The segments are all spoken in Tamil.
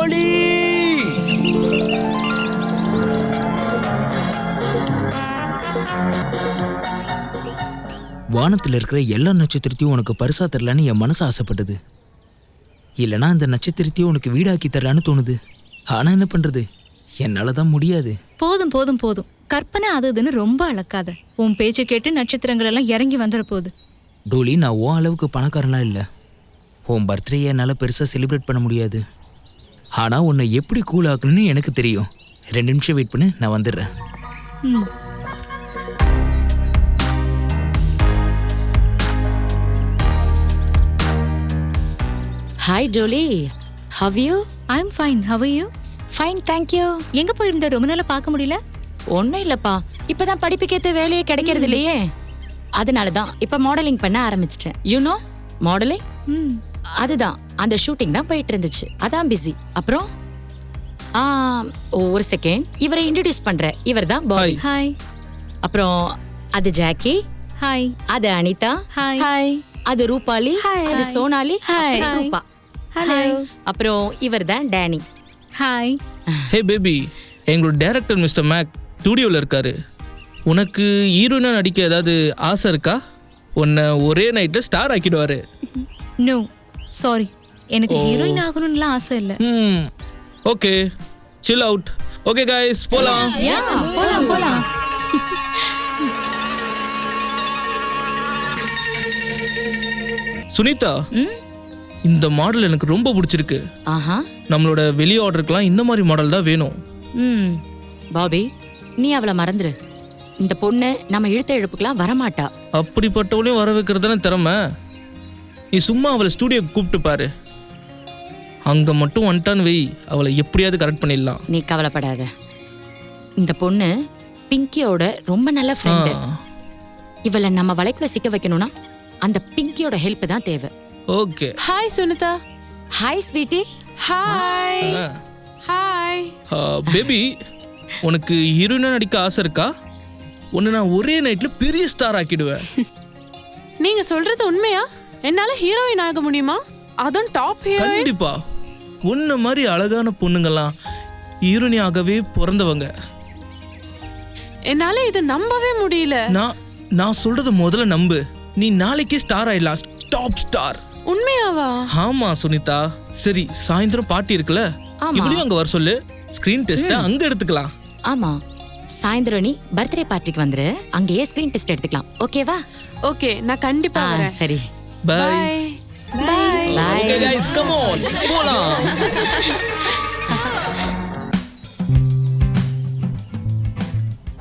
டோலி! வானத்தில் இருக்கிற எல்லா நட்சத்திரத்தையும் உனக்கு பரிசா தரலான்னு என் மனசு ஆசைப்பட்டது. இல்லைனா அந்த நட்சத்திரத்தையும் உனக்கு வீடாக்கி தரலான்னு தோணுது. ஆனா என்ன பண்றது, என்னால தான் முடியாது. போதும் போதும் போதும், கற்பனை அது இதுன்னு ரொம்ப அளக்காத. உன் பேச்சை கேட்டு நட்சத்திரங்கள் எல்லாம் இறங்கி வந்துட போகுது. டோலி, நான் உன் அளவுக்கு பணக்காரன்லாம் இல்லை. உன் பர்த்டே என்னால் பெருசாக செலிப்ரேட் பண்ண முடியாது. ஆனால் உன்னை எப்படி கூல் ஆக்கணும்னு எனக்கு தெரியும். 2 நிமிஷம் வெயிட் பண்ணு, நான் வந்துடுறேன். Hi Dolly, how you? I am fine, how are you? Fine, thank you. எங்க போயிருந்த, ரொம்ப நாளா பார்க்க முடியல? ஒன்றும் இல்லைப்பா, இப்போதான் படிப்புக்கேற்ற வேலையே கிடைக்கிறது இல்லையே, அதனால தான் இப்போ மாடலிங் பண்ண ஆரம்பிச்சிட்டேன். You know modelling? அதுதான், அந்த ஷூட்டிங் தான் போயிட்டு இருந்துச்சு, அதான் பிஸி. அப்புறம் ஒரு செகண்ட், இவரை இன்ட்ரடியூஸ் பண்றேன். இவர் தான் பாய். ஹாய். அப்புறம் அது ஜாக்கி. ஹாய். அது அனிதா. ஹாய். ஹாய். அது ரூபாலி. அது சோனாலி. ஹாய். ரூபா. ஹலோ. அப்புறம் இவர் தான் டேனி. ஹாய். ஹே பேபி, எங்களோட டைரக்டர் மிஸ்டர் மேக் ஸ்டூடியோவில் இருக்காரு. உனக்கு ஹீரோயினா நடிக்க ஏதாவது ஆசை இருக்கா? உன்னை ஒரே நைட்டில் ஸ்டார் ஆக்கிடுவாரு. நோ சாரி, எனக்கு ஹீரோயின் ஆகணும்லாம் ஆசை இல்லை. Okay, chill out. Okay guys, போலாம். போலாம் போலாம். சுனிதா, இந்த மாடல் எனக்கு ரொம்ப பிடிச்சிருக்கு. ஆஹா, நம்மளோட வெளி ஆர்டருக்குலாம் இந்த மாதிரி மாடல் தான் வேணும். பாபி, நீ அவளை மறந்துரு. இந்த பொண்ணு நம்ம இழுத்த இழுப்புக்கெல்லாம் வரமாட்டா. அப்படிப்பட்டவளையும் வர வைக்கிறதான திறமை. நீ சும்மா அவளை ஸ்டூடியோக்கு கூப்பிட்டு பாரு. அங்க மட்டும் வந்துட்டான்னு வை, அவளை எப்படியாவது கரெக்ட் பண்ணிடலாம். நீ கவலைப்படாத. இந்த பொண்ணு பிங்கியோட ரொம்ப நல்ல ஃப்ரெண்டு. இவளை நம்ம வலைக்குள்ள சிக்க வைக்கணும்னா அந்த பிங்கியோட ஹெல்ப் தான் தேவை. Okay. Hi Sunita. Hi sweetie. Hi. Hi baby, உனக்கு ஹீரோயினா நடிக்க ஆசை இருக்கா? உன்னை நான் ஒரே நைட்ல பெரிய ஸ்டார் ஆக்கிடுவேன். நீங்க சொல்றது உண்மையா? என்னால ஹீரோயின் ஆக முடியுமா? அதுவும் டாப் ஹீரோயின்? கண்டிப்பா. உன்ன மாதிரி அழகான பொண்ணுங்கெல்லாம் ஹீரோயினி ஆகவே பிறந்தவங்க. என்னால இதை நம்பவே முடியல. நான் சொல்றத முதல்ல நம்பு. நீ நாளைக்கே ஸ்டார் ஆயிடலாம், டாப் ஸ்டார். உண்மையாவா? ஆமா சுனிதா. சரி, சாயந்தரம் பார்ட்டி இருக்குல்ல, இவளையும் அங்க வர சொல்லு. ஸ்கிரீன் டெஸ்ட் அங்க எடுத்துக்கலாம். ஆமா, சாயந்தரம் நீ பர்த்டே பார்ட்டிக்கு வந்துரு, அங்கேயே ஸ்கிரீன் டெஸ்ட் எடுத்துக்கலாம். ஓகேவா? ஓகே, நான் கண்டிப்பா வரேன். சரி, bye. Bye. Okay guys, come on, போலாம்.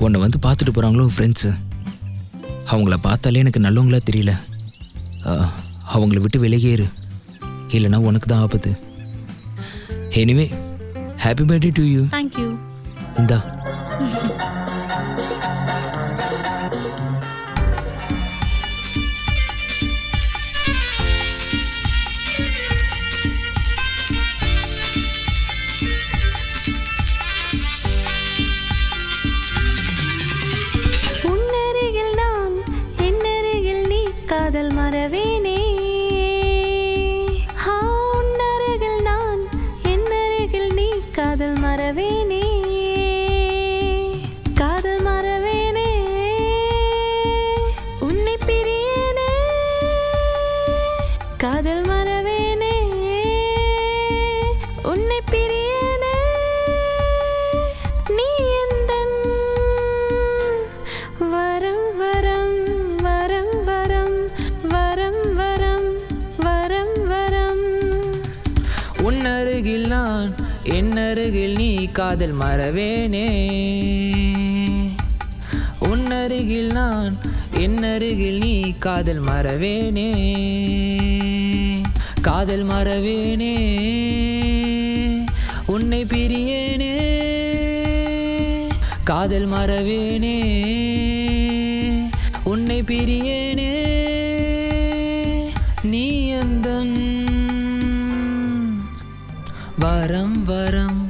உன்னை வந்து பார்த்துட்டு போகிறாங்களோ ஃப்ரெண்ட்ஸு. அவங்கள பார்த்தாலே எனக்கு நல்லவங்களா தெரியல. அவங்கள விட்டு விலகேறு, இல்லைன்னா உனக்கு தான் ஆபத்து. Anyway, happy birthday to you. Thank you. இந்தா. காதல் மறவேனே. உன்னருகில் நான், என்னருகில் நீ. காதல் மறவேனே, காதல் மறவேனே. உன்னை பிரியேனே, காதல் மறவேனே. உன்னை பிரியேனே, நீ எந்தன் வரம் வரம் வரம் வரம் வரம் வரம் வரம் வரம். உன்னருகில் நான், என்னருகில் நீ. காதல் மறவேனே. உன்னருகில் நான், என்னருகில் நீ. காதல் மறவேனே, காதல் மறவேனே. உன்னை பிரியேனே, காதல் மறவேனே. உன்னை பிரியேனே, நீ எந்தன் வரம் வரம்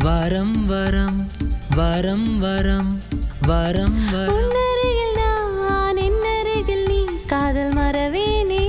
வரம் வரம் வரம் வரம் வரம் வரம். உன்னருகில் நான், என்னருகில் நீ. காதல் மறவேனே.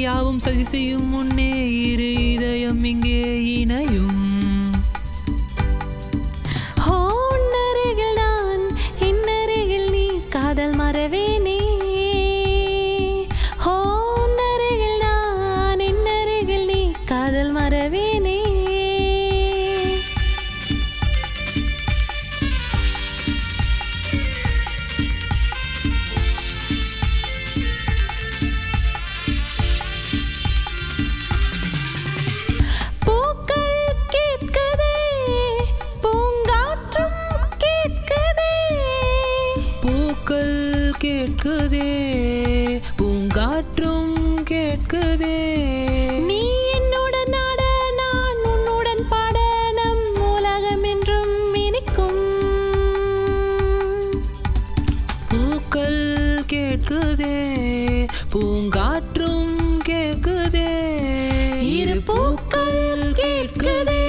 யாவும் சதி செய்யும் முன்னே இரு இதயம் இங்கே இணையும். ஹோ உன்னருகில் நான் என்னருகில் நீ காதல் மறவேனே. ஹோ உன்னருகில் நான் என்னருகில் நீ காதல் மறவேனே. கேட்குதே பூங்காற்றும் கேட்குதே. நீ என்னுடன் ஆட நான் உன்னுடன் பாட நம் உலகம் என்றும் இனிக்கும். பூக்கள் கேட்குதே பூங்காற்றும் கேட்குதே. இரு பூக்கள் கேட்குதே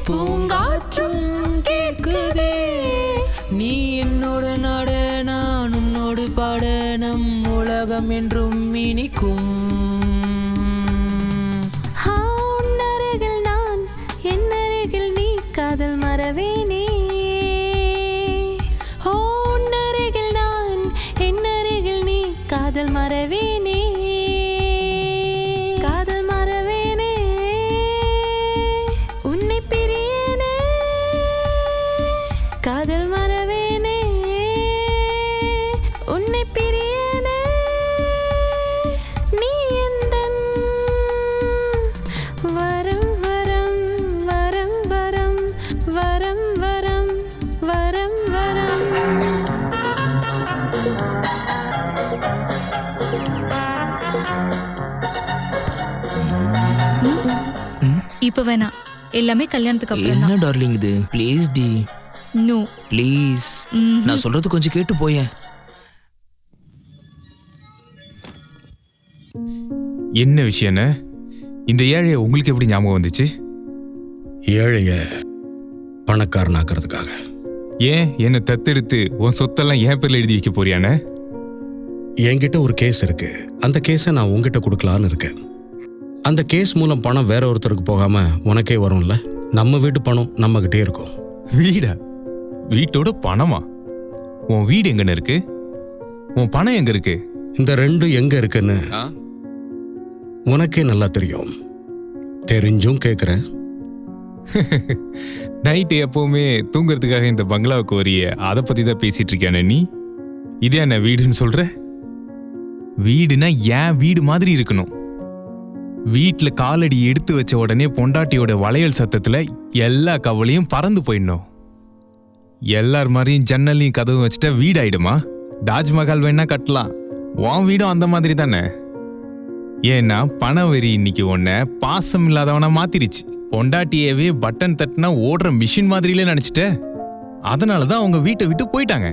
பூங்காற்றும் கேட்குதே. நீ என்னோட நாட நான் உன்னோடு பாட நம் உலகம் என்றும் இனிக்கும். உன்னருகில் நான் என்னருகில் நீ காதல் மறவேனே. ஹோ உன்னருகில் நான் என்னருகில் நீ காதல் மறவேனே. காதல் மறவேனே உன்னை பிரியனே. காதல் மறவேனே உன்னை பிரியனே. நீ எந்தன் வரம் வரம் வரம் வரம் வரம் வரம் வரம் வரம். இப்ப வேணாம், எல்லாமே கல்யாணத்துக்கு அப்புறம் என்ன தான். டார்லிங் இது? ப்ளீஸ் டி, நோ. ப்ளீஸ். நான் சொல்றது கொஞ்சம் கேட்டு போயேன். என்ன விஷயம்னு இந்த ஏழைய உங்களுக்கு எப்படி ஞாபகம் வந்துச்சு? ஏழைய பணக்காரனாக்குறதுக்காக. ஏன் என்னை தத்தெடுத்து உன் சொத்தெல்லாம் என் பேர்ல எழுதி வைக்க போறியானே? என்கிட்ட ஒரு கேஸ் இருக்கு. அந்த கேஸை நான் உங்ககிட்ட கொடுக்கலான்னு இருக்கேன். அந்த கேஸ் மூலம் பணம் வேற ஒருத்தருக்கு போகாம உனக்கே வரும்ல. நம்ம வீட்டு பணம் நம்ம கிட்டே இருக்கும். வீடா? வீட்டோட பணமா? உன் வீடு எங்கன்னு இருக்கு? உன் பணம் எங்க இருக்கு? இந்த ரெண்டும் எங்க இருக்குன்னு உனக்கே நல்லா தெரியும். தெரிஞ்சும் கேட்குறேன். நைட்டு எப்பவுமே தூங்குறதுக்காக இந்த பங்களாவுக்கு வரிய அதை பத்தி தான் பேசிட்டு இருக்கியானே நீ? இதே என்ன வீடுன்னு சொல்ற? வீடுனா ஏன் வீடு மாதிரி இருக்கணும். வீட்டுல காலடி எடுத்து வச்ச உடனே பொண்டாட்டியோட வளையல் சத்தத்துல எல்லா கவலையும் பறந்து போயிடணும். எல்லார் மாதிரியும் ஜன்னலையும் கதவும் வச்சுட்டா வீடு ஆயிடுமா? தாஜ்மஹால் வேணா கட்டலாம், உன் வீடும் அந்த மாதிரி தானே. ஏன்னா பண வெறி இன்னைக்கு உன்னை பாசம் இல்லாதவனா மாத்திருச்சு. பொண்டாட்டியவே பட்டன் தட்டினா ஓடுற மிஷின் மாதிரிலே நினைச்சிட்ட. அதனாலதான் அவங்க வீட்டை விட்டு போயிட்டாங்க.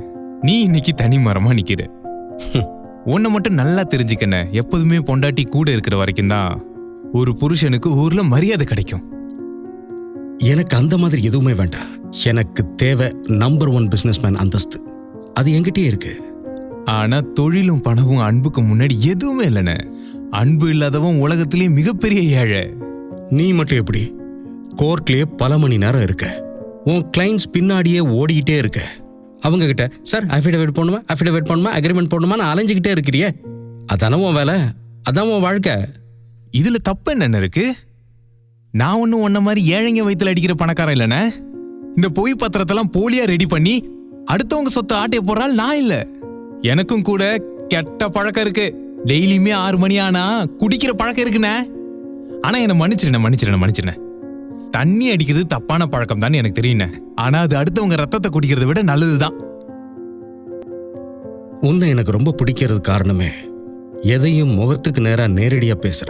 நீ இன்னைக்கு தனி மரமா நிக்கிற. உன்னை மட்டும் நல்லா தெரிஞ்சுக்கன, எப்போதுமே பொண்டாட்டி கூட இருக்கிற வரைக்கும் தான் ஒரு புருஷனுக்கு ஊர்ல மரியாதை கிடைக்கும். எனக்கு அந்த மாதிரி எதுவுமே வேண்டாம். எனக்கு தேவை நம்பர் 1 பிசினஸ்மேன் அந்தஸ்து. அது என்கிட்டயே இருக்கு. ஆனா தொழிலும் பணமும் அன்புக்கு முன்னாடி எதுவுமே இல்லைன்னு. அன்பு இல்லாதவன் உலகத்திலேயே மிகப்பெரிய ஏழை. நீ மட்டும் எப்படி கோர்ட்லயே பல மணி நேரம் இருக்க, உன் கிளைண்ட்ஸ் பின்னாடியே ஓடிக்கிட்டே இருக்க. அவங்க கிட்ட சார் அஃபிடவிட் போடணுமா அக்ரிமெண்ட் போடணுமா அலைஞ்சிக்கிட்டே இருக்கிறியே. அதான உன் வேலை, அதான் உன் வாழ்க்கை. இதுல தப்பு என்ன இருக்கு? நான் ஒன்னும் உன்ன மாதிரி ஏழைங்க வயித்துல அடிக்கிற பணக்காரன் இல்லைண்ணே. இந்த பொய் பத்திரத்தெல்லாம் போலியா ரெடி பண்ணி அடுத்தவங்க சொத்து ஆட்டைய போறால் நான் இல்ல. எனக்கும் கூட கெட்ட பழக்கம் இருக்கு. டெய்லியுமே 6 மணி ஆனா குடிக்கிற பழக்கம் இருக்குண்ணே. ஆனா என்ன மன்னிச்சிருண்ணே. தண்ணி அடிக்கிறது தப்பான பழக்கம் தான் எனக்கு தெரியுண்ணே. ஆனா அது அடுத்தவங்க ரத்தத்தை குடிக்கிறத விட நல்லதுதான். உன்னை எனக்கு ரொம்ப பிடிக்கிறது காரணமே எதையும் முகத்துக்கு நேரா நேரடியா பேசுற.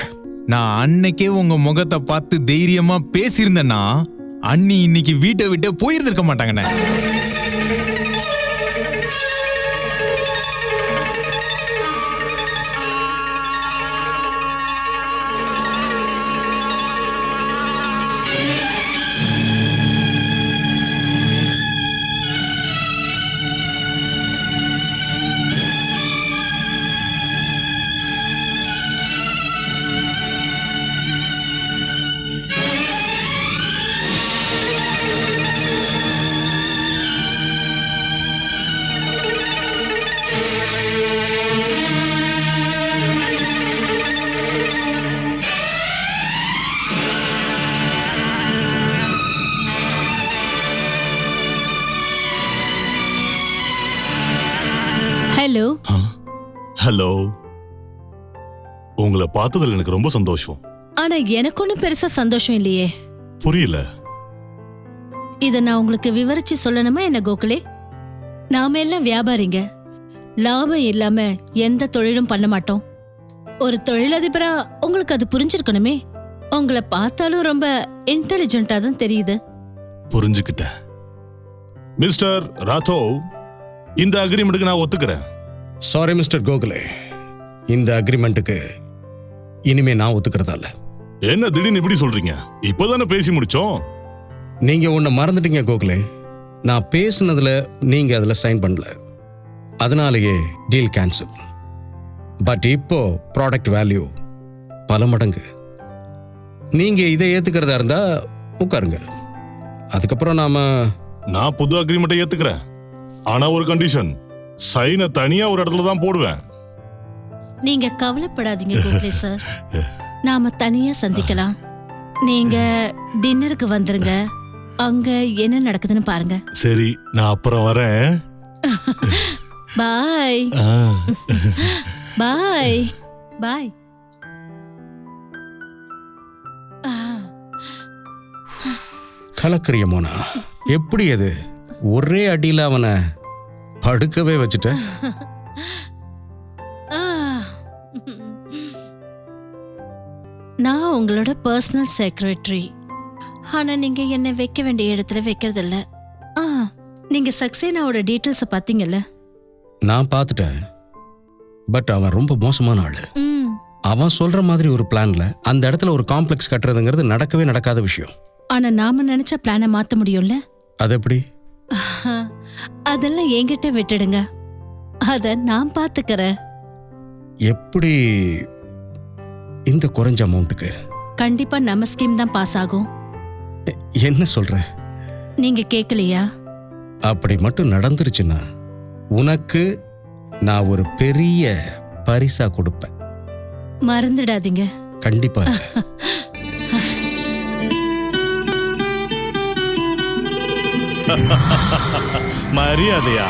நான் அன்னைக்கே உங்க முகத்தை பார்த்து தைரியமா பேசியிருந்தேன்னா அண்ணி இன்னைக்கு வீட்டை விட்டு போயிருந்திருக்க மாட்டாங்கண்ணே. ஹலோ. ஹலோ. உங்களை பார்த்ததுல எனக்கு ரொம்ப சந்தோஷம். ஆனா எனக்கு ஒன்றும் பெருசா சந்தோஷம் இல்லையே. புரியல. இதை நான் உங்களுக்கு விவரிச்சு சொல்லணுமா என்ன கோகுலே? நாம எல்லாம் வியாபாரிங்க. லாபம் இல்லாம எந்த தொழிலும் பண்ண மாட்டோம். ஒரு தொழிலதிபரா உங்களுக்கு அது புரிஞ்சிருக்கணுமே. உங்களை பார்த்தாலும் ரொம்ப இன்டெலிஜென்ட்டா தான் தெரியுது. புரிஞ்சுக்கிட்டேன். மிஸ்டர் ராத்தோவ், இந்த அக்ரிமெண்ட்டுக்கு நான் ஒத்துக்கிறேன். சாரி மிஸ்டர் கோகுலே, இந்த அக்ரிமெண்ட்டுக்கு இனிமே நான் ஒத்துக்கிறதா இல்ல. என்ன திடீர்னு இப்படி சொல்றீங்க? இப்போதானே பேசி முடிச்சோம். நீங்க ஒன்னு மறந்துட்டீங்க கோகுலே. நான் பேசுனதுல நீங்க அதுல சைன் பண்ணல, அதனாலேயே டீல் கேன்சல். பட் இப்போ ப்ராடக்ட் வேல்யூ பல மடங்கு. நீங்க இதை ஏத்துக்கிறதா இருந்தா உட்காருங்க. அதுக்கப்புறம் நான் புது அக்ரிமெண்ட்டை ஏத்துக்கிறேன். ஆனா ஒரு கண்டிஷன், சைனை தனியா ஒரு இடத்துல தான் போடுவேன். நீங்க கவலைப்படாதீங்க கோகுலே சார், நாம தனியா சந்திக்கலாம். நீங்க டின்னருக்கு வந்துருங்க, அங்க என்ன நடக்குதுன்னு பாருங்க. சரி, நான் அப்புறம் வரேன். பாய் பாய் பாய். கலக்கரிய மோனா, எப்படி அது ஒரே அடியில் அவனை படுக்கவே வச்சுட்ட? நான் உங்களோட பர்சனல் செக்ரட்டரி. ஆனா நீங்க என்ன வைக்க வேண்டிய இடத்துல வைக்கிறது இல்ல. நீங்க சக்சேனாவோட டீட்டெயில்ஸை பார்த்தீங்கல்ல? நான் பார்த்துட்டேன். பட் அவன் ரொம்ப மோசமான ஆளு. அவன் சொல்ற மாதிரி ஒரு பிளான்ல அந்த இடத்துல ஒரு காம்ப்ளெக்ஸ் கட்டுறதுங்கிறது நடக்கவே நடக்காத விஷயம். ஆனா நாம நினைச்ச பிளானை மாத்த முடியும்ல? அது எப்படி? அதெல்லாம் என்கிட்ட விட்டுடுங்க, அத நான் பாத்துக்கிறேன். எப்படி இந்த குறைஞ்ச அமௌண்ட்டுக்கு? கண்டிப்பா நம்ம ஸ்கீம் தான் பாஸ் ஆகும். என்ன சொல்ற? நீங்க கேட்கலையா? அப்படி மட்டும் நடந்துருச்சுன்னா உனக்கு நான் ஒரு பெரிய பரிசா கொடுப்பேன். மறந்துடாதீங்க. கண்டிப்பா. மரியாதையா?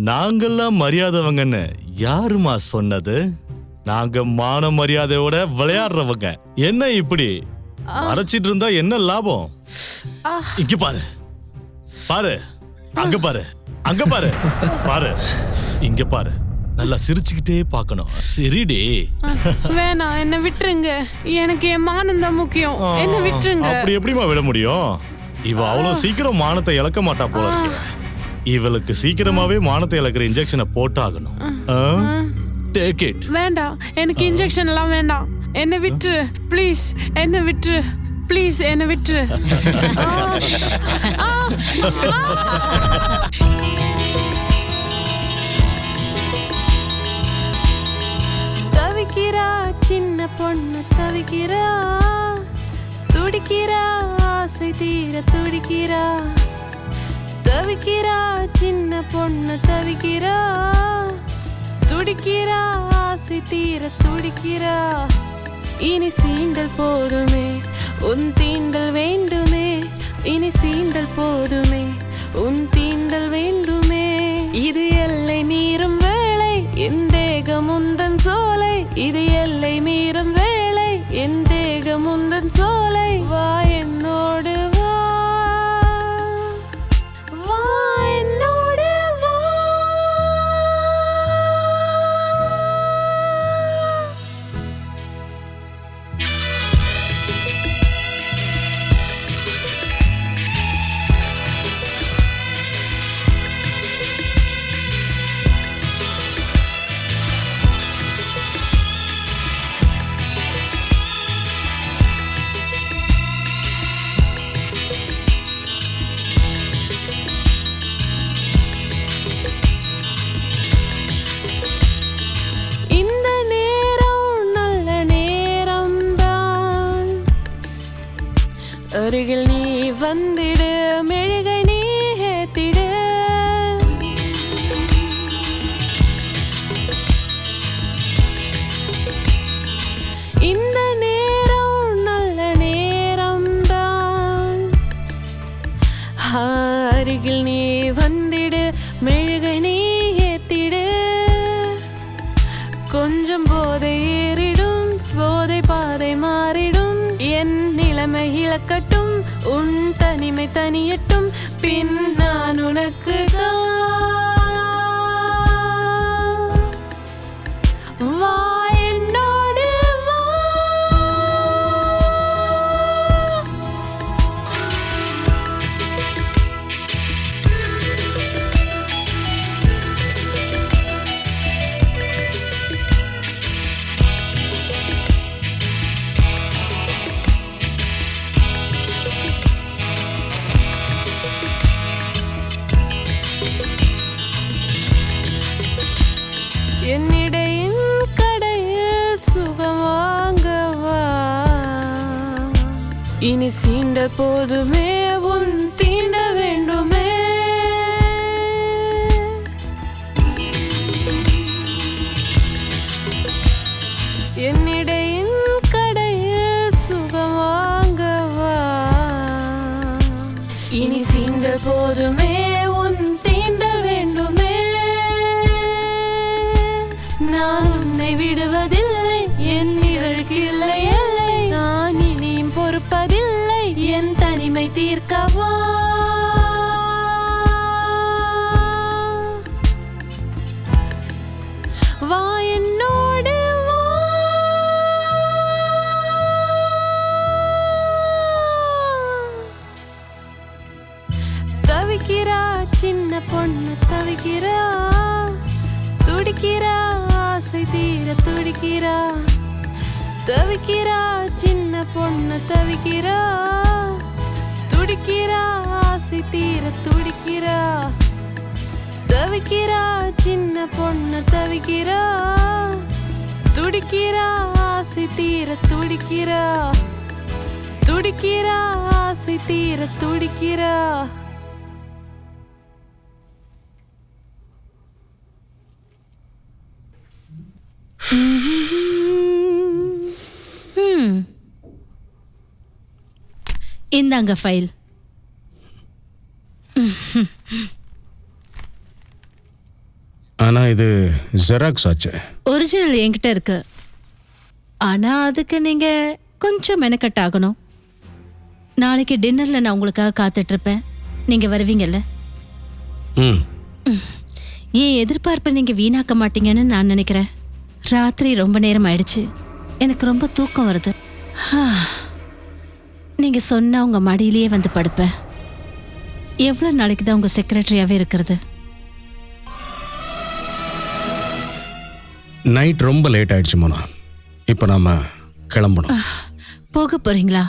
நாங்கெல்லாம் மரியாதைவங்கன்னு யாருமா சொன்னது? நாங்க மான மரியாதையோட விளையாடுறவங்க. என்ன இப்படி மறைச்சிட்டு இருந்தா என்ன லாபம்? இங்க பாரு, பாரு, அங்க பாரு, அங்க பாரு, பாரு, இங்க பாரு. நல்லா சிரிச்சுக்கிட்டே பார்க்கணும். சரிடி. வேணாம், என்ன விட்டுருங்க. எனக்கு என் மானம் தான் முக்கியம். என்ன விட்டுருங்க. அப்படி எப்படிமா விட முடியும்? இவ அவ்வளவு சீக்கிரம் மானத்தை இழக்க மாட்டா போல இருக்கு. இவளுக்கு சீக்கிரமாவே மானத்தை இழக்கிற இன்ஜெக்ஷனை போட்டாகணும். Take it. வேண்டாம், எனக்கு இன்ஜெக்ஷன் எல்லாம் வேண்டாம். என்ன விட்டுரு ப்ளீஸ், என்ன விட்டுரு ப்ளீஸ், என்ன விட்டுரு. தவிக்கிறா சின்ன பொண்ணு தவிக்கிறா, துடிக்கிறா ஆசை தீர துடிக்கிறா. தவிக்கிறா சின்ன பொண்ணு தவிக்கிறா, துடிக்கிறா ஆசை தீர துடிக்கிறா. இனி சீண்டல் போதுமே, உன் தீண்டல் வேண்டுமே. இனி சீண்டல் போதுமே, உன் தீண்டல் வேண்டுமே. இது எல்லை மீறும் வேளை, என் தேகம் உந்தன் சோலை. இது எல்லை மீறும் வேளை, என் தேகம் உந்தன் சோலை. வா என்னோடு வா, வா என்னோடு வா. போதை ஏறிடும், போதை பாதை மாறிடும், என் நிலைமை இழக்கட்டும், உன் தனிமை தனியட்டும், பின் நான் உனக்கு வா என்னோடு வா. என்னிடையின் கடையில் சுகம் வாங்கவா, இனி சீண்ட போதுமே உன் தீண்ட வேண்டுமே. என்னிடையின் கடையில் சுகம் வாங்கவா, இனி சீண்ட போதுமே உன் தீண்ட வேண்டுமே. நான் உன்னை விடுவதில்லை, என் நிழலுக்கு இல்லை எல்லை, நான் இனியும் பொறுப்பதில்லை, என் தனிமை தீர்க்கவா. வா என்னோடு வா. தவிக்கிறா சின்ன பொண்ணு தவிக்கிறா, துடிக்கிறா ஆசை தீர துடிக்கிறா, தவிக்கிறா சின்ன பொண்ணு தவிக்கிறா, துடிக்கிறா ஆசை தீர துடிக்கிறா, தவிக்கிறா சின்ன பொண்ணு தவிக்கிறா, துடிக்கிறா ஆசை தீர துடிக்கிறா, துடிக்கிறா ஆசை தீர துடிக்கிறா. இந்தாங்க ஃபைல். ஆனா இது ஜெராக்ஸ் ஆச்சு. ஒரிஜினல் என்கிட்ட இருக்கு. ஆனா அதுக்கு நீங்க கொஞ்சம் மெனக்கட் ஆகணும். நாளைக்கு டின்னர்ல நான் உங்களுக்காக காத்துட்டு இருப்பேன். நீங்க வருவீங்கல்ல? ம். ஏன் எதிர்பார்ப்பை நீங்க வீணாக்க மாட்டீங்கன்னு நான் நினைக்கிறேன். ராத்திரி ரொம்ப நேரம் ஆயிடுச்சு, எனக்கு ரொம்ப தூக்கம் வருது. நீங்க சொன்னா உங்க மடியிலேயே வந்து படுப்பேன். எவ்வளோ நாளைக்கு தான் உங்க செக்ரட்டரியாவே இருக்கிறது? நைட் ரொம்ப லேட் ஆயிடுச்சு மோனா. இப்போ நாம கிளம்பணும். போக போறீங்களா?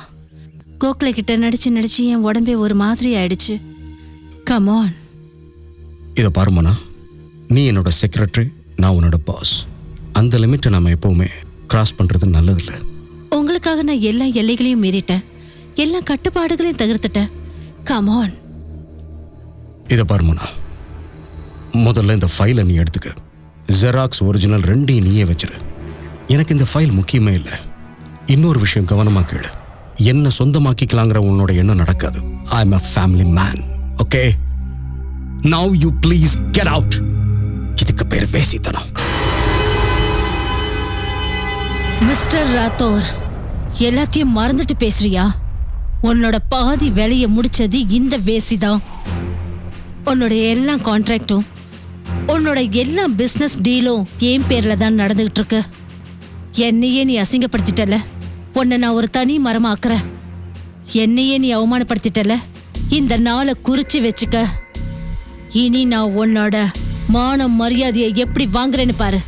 கோக்லே கிட்ட நடிச்சு நடிச்சு என் உடம்பே ஒரு மாதிரி ஆயிடுச்சு. Come on. இதை பாரு மோனா, நீ என்னோட செக்ரட்டரி, நான் உன்னோட பாஸ். அந்த லிமிட்டை நம்ம எப்பவுமே கிராஸ் பண்றது நல்லதில்லை. உங்களுக்காக நான் எல்லா எல்லைகளையும் மீறிட்டேன், எல்லா கட்டுப்பாடுகளையும் தகர்த்துட்டேன். Come on. இதை பாரு மோனா, முதல்ல இந்த ஃபைலை நீ எடுத்துக்க. ஜெராக்ஸ் ஒரிஜினல் ரெண்டையும் நீயே வச்சிரு. எனக்கு இந்த ஃபைல் முக்கியமே இல்லை. இன்னொரு விஷயம் கவனமா கேளு. என்ன சொந்தமாக்கிக்கலாங்கிற உன்னோட எண்ணம் நடக்காது. I am a family man. Okay, now you please get out. இதுக்கு பேர் வேசித்தனம். மிஸ்டர் ராத்தோர், எல்லாத்தையும் மறந்துட்டு பேசுறியா? உன்னோட பாதி வேலையை முடிச்சது இந்த வேசிதான். உன்னோட எல்லா கான்ட்ராக்டும், உன்னோட எல்லா பிசினஸ் டீலும் என் பேர்ல தான் நடந்துகிட்டு இருக்கு. என்னையே நீ அசிங்கப்படுத்திட்டல, உன்னை நான் ஒரு தனி மரமாக்குறேன். என்னையே நீ அவமானப்படுத்திட்டல, இந்த நாளை குறிச்சு வச்சுக்க. இனி நான் உன்னோட மான மரியாதையை எப்படி வாங்குறேன்னு பாரு.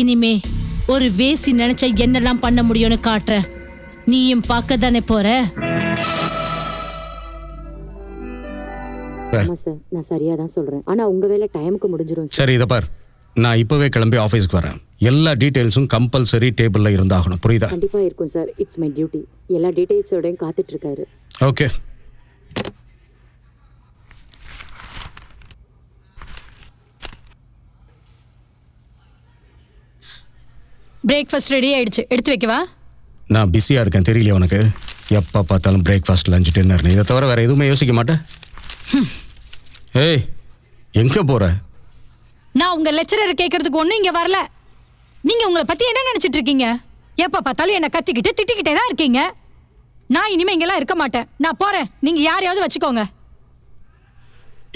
இனிமே ஒரு வேசி நினைச்சா என்னெல்லாம் பண்ண முடியும்னு காட்டுறேன். நீயும் பார்க்க தானே போற? சார், நான் சரியா தான் சொல்றேன். ஆனா உங்க வேலை டைமுக்கு முடிஞ்சிரும். சரி, இதை பார், நான் இப்பவே கிளம்பி ஆஃபீஸ்க்கு வரேன். எல்லா டீட்டெயில்ஸும் கம்பல்சரி டேபிள்ல இருந்தாகணும், புரியுதா? கண்டிப்பா இருக்கும் சார். It's my duty. எல்லா டீடைல்ஸோடையும் காத்துட்டு இருக்காரு. ஓகே. பிரேக்ஃபாஸ்ட் ரெடி ஆயிடுச்சு, எடுத்து வைக்கவா? நான் பிஸியா இருக்கேன், தெரியலையா உனக்கு? எப்போ பார்த்தாலும் பிரேக்ஃபாஸ்ட், லஞ்ச், டின்னர். இதை தவிர வேற எதுவுமே யோசிக்க மாட்டேன். ஏய், எங்க போற? நான் உங்க லெக்சரர் கேட்கறதுக்கு ஒன்றும் இங்க வரல. நீங்க உங்களை பத்தி என்ன நினைச்சிட்டு இருக்கீங்க? எப்ப பார்த்தாலும் என்ன கத்திக்கிட்டு திட்டிக்கிட்டே தான் இருக்கீங்க. நான் இனிமே இங்கெல்லாம் இருக்க மாட்டேன். நான் போறேன். நீங்க யாரையாவது வச்சுக்கோங்க.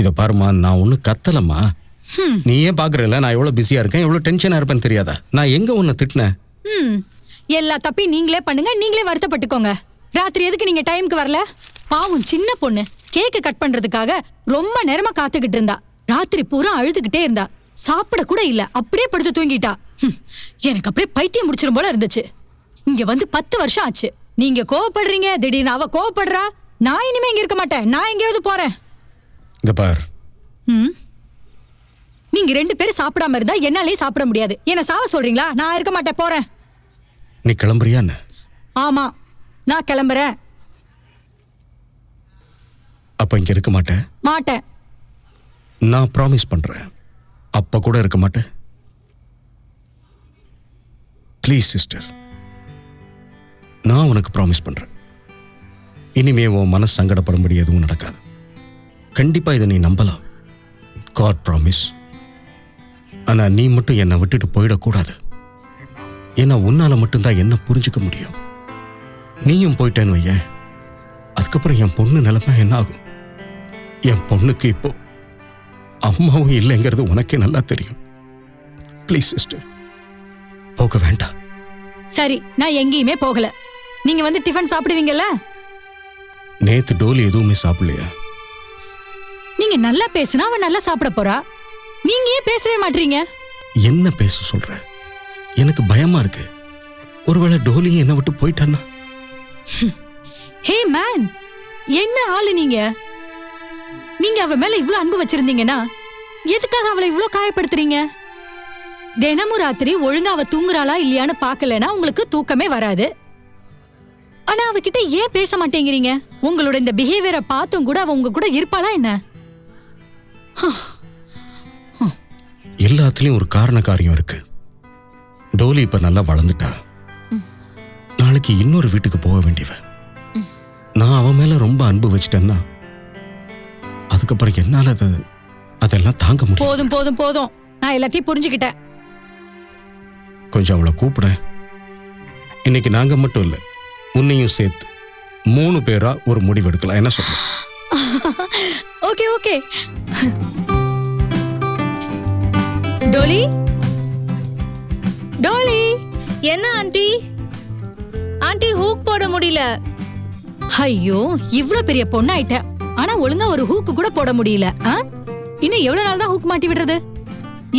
இதை பாருமா, நான் ஒன்றும் கத்தலம்மா. நீ ஏன் பார்க்குறல நான் எவ்வளோ பிஸியாக இருக்கேன், எவ்வளோ டென்ஷனாக இருப்பேன்னு தெரியாதா? நான் எங்கே உன்னை திட்டினேன்? எல்லா தப்பையும் நீங்களே பண்ணுங்க, நீங்களே வருத்தப்பட்டுக்கோங்க. ராத்திரி எதுக்கு நீங்க டைமுக்கு வரல? பாவம் சின்ன பொண்ணு கேக்கு கட் பண்றதுக்காக ரொம்ப நேரமா காத்துக்கிட்டு இருந்தா. ராத்திரி பூரா அழுதுகிட்டே இருந்தா. சாப்பிட கூட இல்ல, அப்படியே படுத்து தூங்கிட்டா. எனக்கு அப்படியே பைத்தியம் முடிச்சிரும் போல இருந்துச்சு. இங்க வந்து 10 வருஷம் ஆச்சு. நீங்க கோவப்படுறீங்க, திடீர்னு அவ கோவப்படுறா. நான் இனிமே இங்க இருக்க மாட்டேன். நான் எங்கேயாவது போறேன். இந்த பார், நீங்க 2 பேரும் சாப்பிடாம இருந்தா என்னாலயே சாப்பிட முடியாது. என்ன சாவ சொல்றீங்களா? நான் இருக்க மாட்டேன், போறேன். நீ கிளம்புறியா என்ன? ஆமா, நான் கிளம்புறேன். அப்ப இங்க இருக்க மாட்டேன்? மாட்டேன். நான் ப்ராமிஸ் பண்றேன், அப்ப கூட இருக்க மாட்டேன். ப்ளீஸ் சிஸ்டர், நான் உனக்கு ப்ராமிஸ் பண்றேன். இனிமே உன் மனசு சங்கடப்படும்படி எதுவும் நடக்காது. கண்டிப்பா இதை நீ நம்பலாம். God promise. ஆனா நீ மட்டும் என்னை விட்டுட்டு போயிடக்கூடாது. ஏன்னா உன்னால மட்டும்தான் என்ன புரிஞ்சுக்க முடியும். நீயும் போயிட்டேன்னு வையேன், அதுக்கப்புறம் என் பொண்ணு நிலைமை என்ன ஆகும்? என் பொண்ணுக்கு இப்போ அம்மாவும் இல்லைங்கிறது உனக்கே நல்லா தெரியும். ப்ளீஸ் சிஸ்டர், போக வேண்டாம். சரி, நான் எங்கேயுமே போகல. நீங்க வந்து டிஃபன் சாப்பிடுவீங்கல்ல? நேத்து டோலி எதுவுமே சாப்பிடலையா? நீங்க நல்லா பேசுனா அவன் நல்லா சாப்பிட போறா. நீங்க ஏன் பேசவே மாட்டீங்க? என்ன பேச சொல்ற? எனக்கு பயமா இருக்கு. ஒருவேளை டோலி என்னை விட்டு போயிட்டான்னா? ஹே மேன், என்ன ஆளு நீங்க? நீங்க அவ மேல இவ்ளோ அன்பு வச்சிருந்தீங்கன்னா எதுக்காக அவளை இவ்ளோ காயப்படுத்துறீங்க? தினமும் ராத்திரி ஒழுங்கா அவ தூங்குறாளா இல்லையான்னு பார்க்கலனா உங்களுக்கு தூக்கமே வராது. ஆனா அவகிட்ட ஏன் பேச மாட்டேங்கிறீங்க? உங்களோட இந்த பிஹேவியரை பார்த்தும் கூட அவ உங்க கூட இருப்பாளா என்ன? எல்லாத்துலயும் ஒரு காரண காரியம் இருக்கு. டோலி இப்ப நல்லா வளர்ந்துட்டா. நாளைக்கு இன்னொரு வீட்டுக்கு போக வேண்டியவ. நான் அவன் மேல ரொம்ப அன்பு வச்சிட்டேன்னா அதுக்கப்புறம் என்னால அதெல்லாம் தாங்க முடியும். போதும் போதும் போதும், நான் எல்லாத்தையும் புரிஞ்சுக்கிட்டேன். கொஞ்சம் அவளை கூப்பிட. இன்னைக்கு நாங்க மட்டும் இல்ல, உன்னையும் சேர்த்து 3 பேரா ஒரு முடிவு எடுக்கலாம். என்ன சொல்ற? Okay okay. Dolly, Dolly. என்ன ஆண்டி? ஆண்டி ஹூக் போட முடியல. ஐயோ, இவ்ளோ பெரிய பொண்ணு ஆயிட்ட, ஆனா ஒழுங்கா ஒரு ஹூக்கு கூட போட முடியல. இன்னும் எவ்வளவு நாள் தான் ஹூக் மாட்டி விடுறது?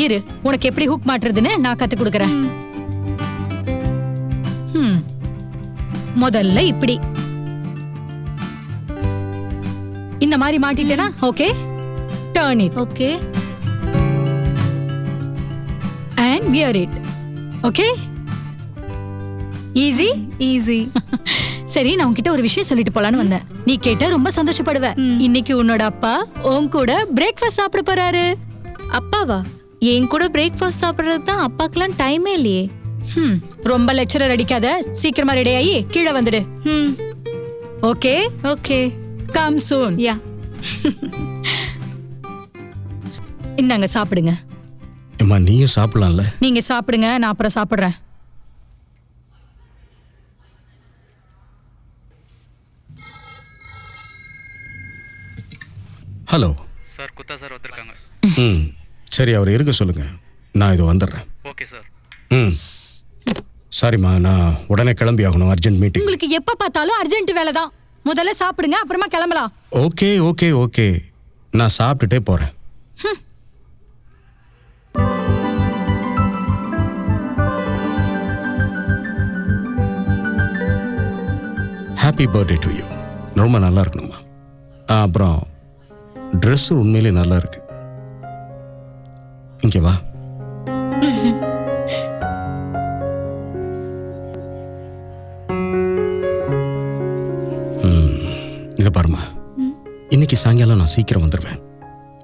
இரு, உனக்கு எப்படி ஹூக் மாட்டுறதுன்னு நான் கத்து கொடுக்கறேன். முதல்ல இப்படி இந்த மாதிரி மாட்டிட்டேனா? Okay, turn it. Okay, and wear it. Okay? Easy? Easy. சரி, நான் உன்கிட்ட ஒரு விஷயம் சொல்லிட்டு போலான்னு வந்தேன். நீ கேட்டா ரொம்ப சந்தோஷப்படுவ. இன்னைக்கு உன்னோட அப்பா உன் கூட பிரேக்ஃபாஸ்ட் சாப்பிட போறாரு. அப்பாவா? என் கூட பிரேக்ஃபாஸ்ட் சாப்பிடுறதுக்கு தான் அப்பாக்கெல்லாம் டைமே இல்லையே. ரொம்ப லெக்சரர் அடிக்காத, சீக்கிரமா ரெடி ஆகி கீழே வந்துடு. Okay okay, come soon. Yeah. இந்தாங்க சாப்பிடுங்க. அம்மா, நீயும் சாப்பிடலாம்ல? நீங்க சாப்பிடுங்க, நான் அப்புறம் சாப்பிடுறேன். ஹலோ சார், குத்தா சார் வந்திருக்காங்க. சரி, அவர் இருக்க சொல்லுங்க, நான் இது வந்துடுறேன். Okay sir. சாரிம்மா, நான் உடனே கிளம்பி ஆகணும், அர்ஜென்ட் மீட்டிங். உங்களுக்கு எப்ப பார்த்தாலும் அர்ஜென்ட் வேலை தான். முதல்ல சாப்பிடுங்க, அப்புறமா கிளம்பலாம். ஓகே ஓகே ஓகே, நான் சாப்பிட்டுட்டே போறேன். Happy birthday to you. ரொம்ப நல்லா இருக்கணுமா. அப்புறம் ட்ரெஸ் உண்மையிலே நல்லா இருக்கு. இங்கே வா. இதை பாருமா, இன்னைக்கு சாயங்காலம் நான் சீக்கிரம் வந்துடுவேன்.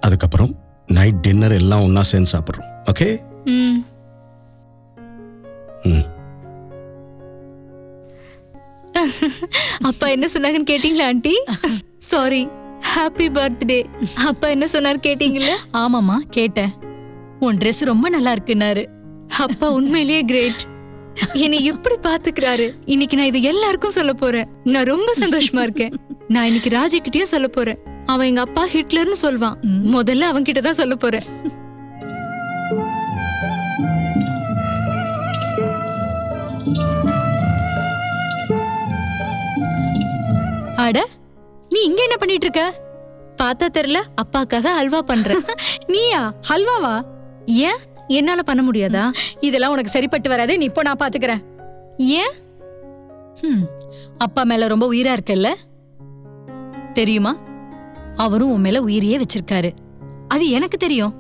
அதுக்கப்புறம் நைட் டின்னர் எல்லாம் ஒன்னா சேர்ந்து சாப்பிட்றோம். ஓகே? அப்பா என்ன சொன்னாங்கன்னு கேட்டீங்களா ஆண்டி? Sorry, happy birthday. அப்பா என்ன சொன்னார் கேட்டீங்களா? ஆமாமா, கேட்டேன். உன் ட்ரெஸ் ரொம்ப நல்லா இருக்குன்னாரு. அப்பா உண்மையிலேயே கிரேட். என்னை எப்படி பாத்துக்கிறாரு. இன்னைக்கு நான் இது எல்லாருக்கும் சொல்ல போறேன். நான் ரொம்ப சந்தோஷமா இருக்கேன். நான் இன்னைக்கு ராஜி கிட்டயும் சொல்ல போறேன். அவன் எங்க அப்பா ஹிட்லர்னு சொல்வான். முதல்ல அவன் கிட்ட தான் சொல்ல போறேன். அட, நீ இங்க என்ன பண்ணிட்டு இருக்க? பார்த்தா தெரியல, அப்பாக்காக அல்வா பண்றேன். நீயா ஹல்வாவா? ஏன், என்னால பண்ண முடியாதா? இதெல்லாம் உனக்கு சரிப்பட்டு வராது. நீ இப்போ நான் பாத்துக்கிறேன். ஏன்? அப்பா மேல ரொம்ப உயிரா இருக்கல்ல, தெரியுமா? அவரும் உன் மேல உயிரையே வச்சிருக்காரு. அது எனக்கு தெரியும்.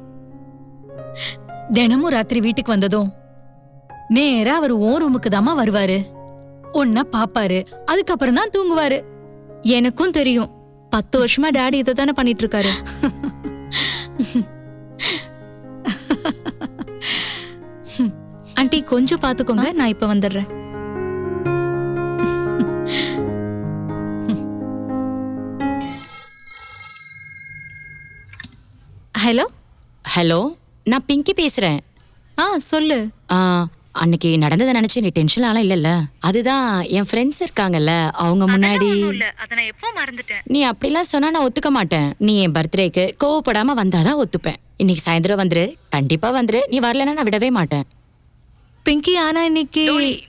தினமும் ராத்திரி வீட்டுக்கு வந்ததும் நேரா அவர் ஓ ரூமுக்கு தாமா வருவாரு. உன்ன பாப்பாரு, அதுக்கப்புறம் தான் தூங்குவாரு. எனக்கும் தெரியும். 10 வருஷமா டாடி இதை தானே பண்ணிட்டு இருக்காரு. ஆண்டி கொஞ்சம் பாத்துக்கோங்க, நான் இப்ப வந்துடுறேன். ஹலோ ஹலோ, நான் பிங்கி பேசுறேன். சொல்லு. அன்னைக்கு நடந்ததை நினைச்சு நீ டென்ஷன் ஆலாம் இல்லல்ல? அதுதான் என் ஃப்ரெண்ட்ஸ் இருக்காங்கல்ல, அவங்க முன்னாடி நீ அப்படிலாம் சொன்னா நான் ஒத்துக்க மாட்டேன். நீ என் பர்த்டேக்கு கோவப்படாம வந்தாதான் ஒத்துப்பேன். இன்னைக்கு சாயந்தரம் வந்துரு, கண்டிப்பா வந்துரு. நீ வரலன்னா நான் விடவே மாட்டேன். பிங்கி, ஆனா இன்னைக்கு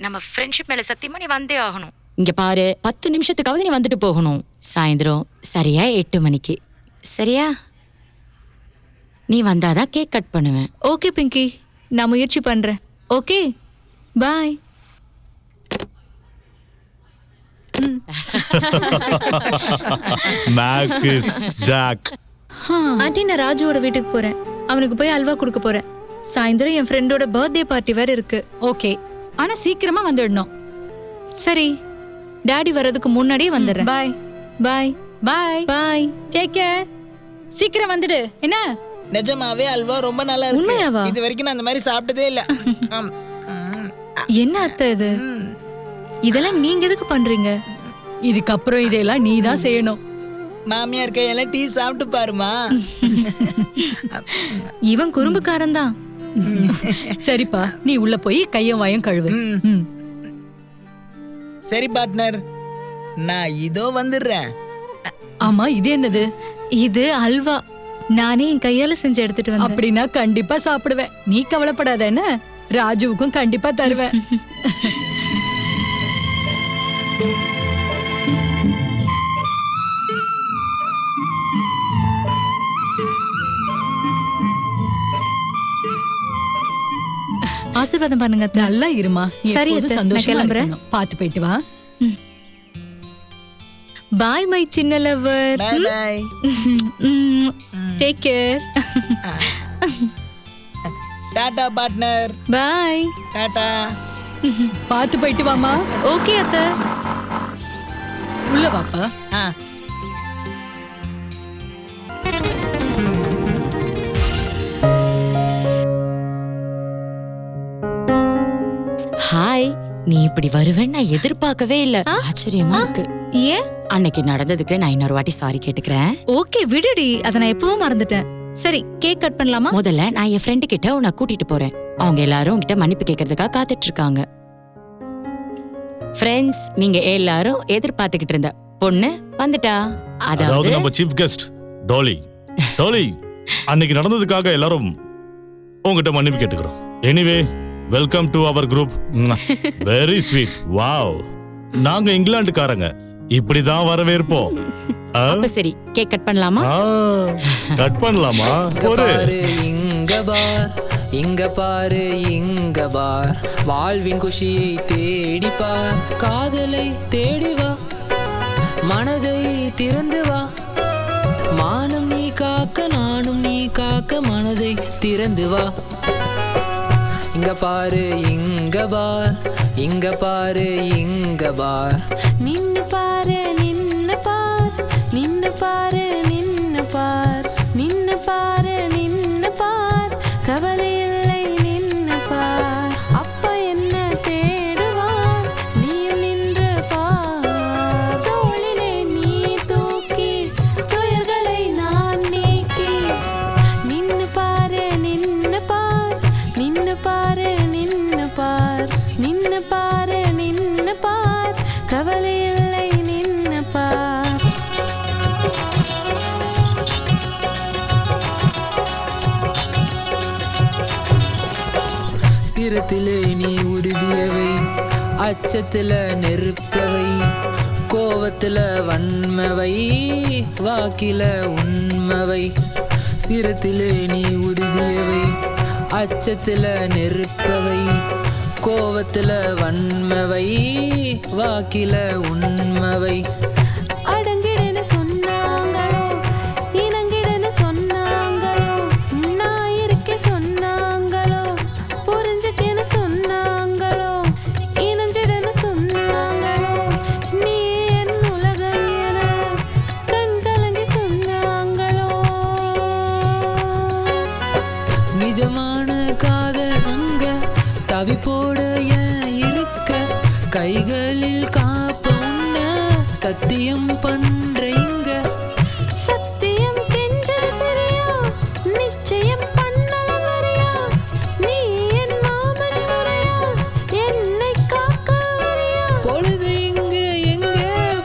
நம்ம ஃப்ரெண்ட்ஷிப் மேல சத்தியமா நீ வந்தே ஆகணும். இங்க பாரு, 10 நிமிஷத்துக்காவது நீ வந்துட்டு போகணும். சாயந்தரம் சரியா 8 மணிக்கு. சரியா? நீ வந்தாதான் கேக் கட் பண்ணுவேன். ஓகே பிங்கி, நான் முயற்சி பண்றேன். Okay, bye. Max Jack. Aunty, நான் ராஜுவோட வீட்டுக்கு போறேன். அவனுக்கு போய் அல்வா கொடுக்க போறேன். சாயந்தரம் என் ஃப்ரெண்டோட பர்த்டே பார்ட்டி வேற இருக்கு. ஓகே, ஆனா சீக்கிரமா வந்துடணும். சரி, டாடி வர்றதுக்கு முன்னாடியே வந்துடுறேன். Bye bye bye bye. Take care. சீக்கிரம் வந்துடு. என்ன? நிஜமாவே அல்வா ரொம்ப நல்லா இருக்கு. உண்மையாவா? இது வரைக்கும் நான் அந்த மாதிரி சாப்பிட்டதே இல்ல. என்ன அத்தை இது? இதெல்லாம் நீங்க எதுக்கு பண்றீங்க? இதுக்கப்புறம் இதெல்லாம் நீ தான் செய்யணும். மாமியார் கையெல்லாம் டீ சாப்பிட்டு பாருமா. இவன் குறும்புக்காரன் தான். சரிப்பா, நீ உள்ள போய் கையும் வாயும் கழுவு. சரி பார்ட்னர், நான் இதோ வந்துடுறேன். ஆமா, இது என்னது? இது அல்வா. நானே என் கையால செஞ்சு எடுத்துட்டு வந்தேன். அப்படின்னா கண்டிப்பா சாப்பிடுவேன். நீ கவலைப்படாத. என்ன, ராஜுவுக்கும் கண்டிப்பா தருவேன். ஆசீர்வாதம் பண்ணுங்க. நல்லா இருமா. சரி, சந்தோஷமா கிளம்புறேன். பாத்து போயிட்டு வா. பாய் மை சின்ன lover. Bye bye. Take care. Tata partner. Bye. Tata. பாத்து போயிட்டு வாமா. ஓகே அத்தை. உள்ள வாப்பா. ஹாய், நீ இப்படி வருவேன்னு நான் எதிர்பார்க்கவே இல்ல. ஆச்சரியமா இருக்கு. ஏன்? அன்னைக்கு நடந்ததுக்கு நான் இன்னொரு வாட்டி சாரி கேட்டுக்கிறேன். ஓகே விடுடி, அத நான் எப்பவும் மறந்துட்டேன். சரி, கேக் கட் பண்ணலாமா? முதல்ல நான் என் ஃப்ரெண்டு கிட்ட உன்னை கூட்டிட்டு போறேன். அவங்க எல்லாரும் உன்கிட்ட மன்னிப்பு கேட்கறதுக்காக காத்துட்டு இருக்காங்க. ஃப்ரெண்ட்ஸ், நீங்க எல்லாரும் எதிர்பார்த்துக்கிட்டு இருந்த பொண்ணு வந்துட்டா. அதாவது நம்ம சீஃப் கெஸ்ட் டோலி. டோலி, அன்னைக்கு நடந்ததுக்காக எல்லாரும் உங்ககிட்ட மன்னிப்பு கேட்டுக்கிறோம். Anyway, welcome to our group. Very sweet. Wow, நாங்க இங்கிலாந்துக்காரங்க, இப்படிதான் வரவேற்போம். அப்ப சரி, கேக் கட் பண்ணலாமா? கட் பண்ணலாமா? ஒரு இங்க பார், இங்க பாரு, இங்க பார், வாழ்வின் குஷியை தேடி பார், காதலை தேடி வா, மனதை திறந்து வா, மானம் நீ காக்க, நானும் நீ காக்க, மனதை திறந்து வா. இங்க பாரு, இங்க பார், இங்க பாரு, இங்க பார், நின்னு பாரு, நின்னு பார், நின்னு பாரு, நின்னு பார், நின்னு பாரு, நின்னு பார், கவலை இல்லை, நின்னு பார், அப்பா என்ன தேடுவார், நீயும் நின்று பார், தோளிலே நீ தூக்கி துயர்களை நான் நீக்கி, நின்னு பாரு, நின்னு பார், நின்னு பாரு, சிரத்திலே நீ உறுதியவை, அச்சத்துல நெருப்பவை, கோவத்துல வன்மவை, வாக்கில உண்மவை. சிரத்திலே நீ உறுதியவை, அச்சத்துல நெருப்பவை, கோவத்துல வன்மவை, வாக்கில உண்மவை. அடங்கிடன்னு சொன்னாங்களோ, இணங்கிடன்னு சொன்னாங்களோ, நான் இருக்க சொன்னாங்களோ, புரிஞ்சுக்கன்னு சொன்னாங்களோ, இணைஞ்சிடன்னு சொன்னாங்களோ, நீ என் உலகம் என கண் கலங்கி சொன்னாங்களோ. நிஜமான காதல் அங்க தவிப்போட ஏன் இருக்க, கைகளில் காப்பு உன்ன சத்தியம் பண்றீங்க. சத்தியம் கெஞ்சது சரியா, நிச்சயம் பண்ணது சரியா, நீ என் மாமன் முறையா, என்னை காக்க வரியா. பொழுது இங்க எங்க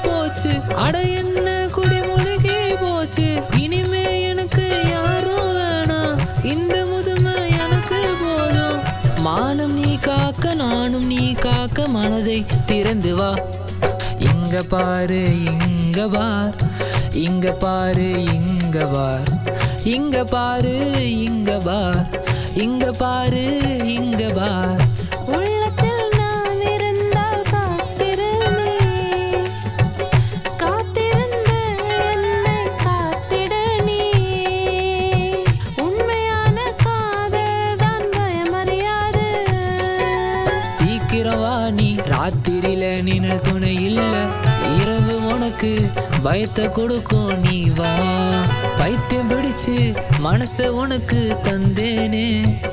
போச்சு, அட என்ன குடிமுழுகி போச்சு. இனிமே எனக்கு யாரும் வேணாம், இந்த முதுமை எனக்கு போதும். மானம் நீ காக்க நானும் நீ காக்க, மனதை திறந்து வா. இங்க பாரு இங்க பார், இங்க பாரு இங்க பார், இங்க பாரு இங்க பார், இங்க பாரு இங்க பார். உள்ளத்தில் நான் இருந்தால் காத்திரு நீ, காத்திருந்து என்னை காத்திடு நீ. உண்மையான காதல் தான் பயமறியாது. சீக்கிரம் வா நீ, ராத்திரியில நிழல் துணை இல்ல, இரவு உனக்கு பயத்தை கொடுக்கும் நீ வா. பைத்தியம் பிடிச்சு மனச உனக்கு தந்தேனே,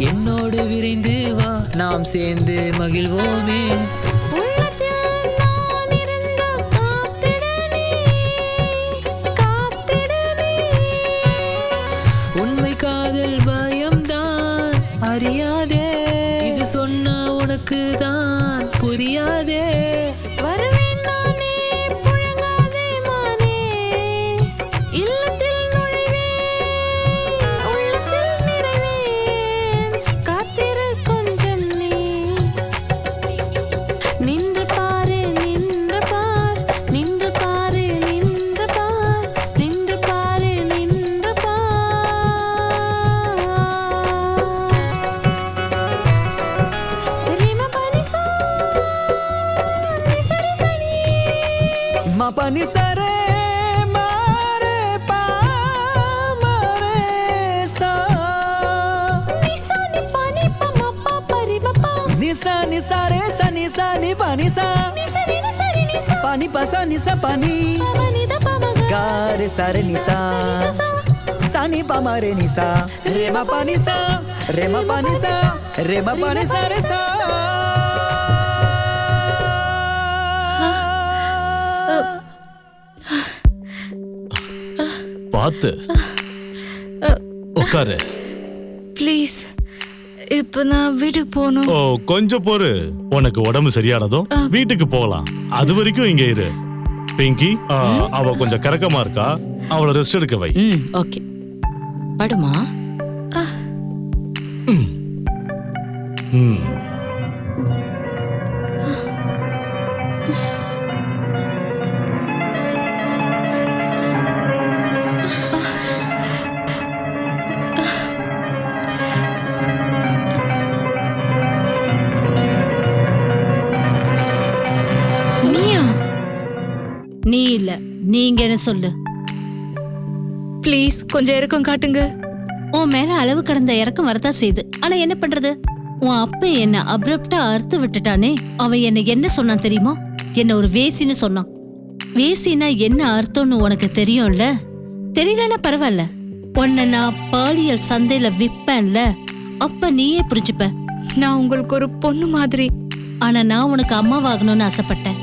என்னோடு விரைந்து வா, நாம் சேர்ந்து மகிழ்வோமே. உள்ளத்தில் நான் இருந்தால் காத்திடு நீ, காத்திடு நீ. உண்மை காதல் பயம்தான் அறியாதே, இது சொன்னா உனக்கு தான் புரியாதே. வருவேன் நானே, புழங்காதே மானே, இல்லத்தில் நுழைவேன், உள்ளத்தில் நிறைவேன், காத்திரு கொஞ்சம் நீ. நின்று பாரு நின்று பார், நின்று பாரு நின்று பார், நின்று பாரு நின்று பார். ரிம பனிசா நிசரி சனி, मा पानी सारे मारे पा मारे सा, நிசா நி பனி ப ம ப ப ரி ம ப, निसा निसा रे सा निसा नि पानी सा, நிசரி நிசரி நிசா पानी पासा निसा पानी, ப ம நி த ப ம க, गा रे सा रे निसा, सा नि पा मा रे निसा, रे मा पानी सा, रे मा पानी सा, रे मा पानी सा रे सा. பார்த்து உட்காரு. ப்ளீஸ், இப்போ நான் வீட்டுக்கு போகணும். ஓ கொஞ்சம் பொறு, உனக்கு உடம்பு சரியானதும் வீட்டுக்கு போகலாம். அது வரைக்கும் இங்க இரு. பிங்கி, அவ கொஞ்சம் கரக்கமா இருக்கா, அவளை ரெஸ்ட் எடுக்க வை. ஓகே, படுமா. ம். நீயா? நீ இல்ல, நீங்க என்ன சொல்லு. ப்ளீஸ் கொஞ்சம் இறக்கம் காட்டுங்க. உன் மேல அளவு கடந்த இறக்கம் வரதான் செய்யுது. ஆனா என்ன பண்றது, உன் அப்ப என்ன அப்ரப்டா அறுத்து விட்டுட்டானே. அவன் என்ன என்ன சொன்னான் தெரியுமா? என்ன ஒரு வேசின்னு சொன்னான். வேசினா என்ன அர்த்தம்னு உனக்கு தெரியும்ல? தெரியலன்னா பரவாயில்ல, உன்னை நான் பாலியல் சந்தையில விப்பேன்ல, அப்ப நீயே புரிஞ்சுப்ப. நான் உங்களுக்கு ஒரு பொண்ணு மாதிரி. ஆனா நான் உனக்கு அம்மாவாகணும்னு ஆசைப்பட்டேன்.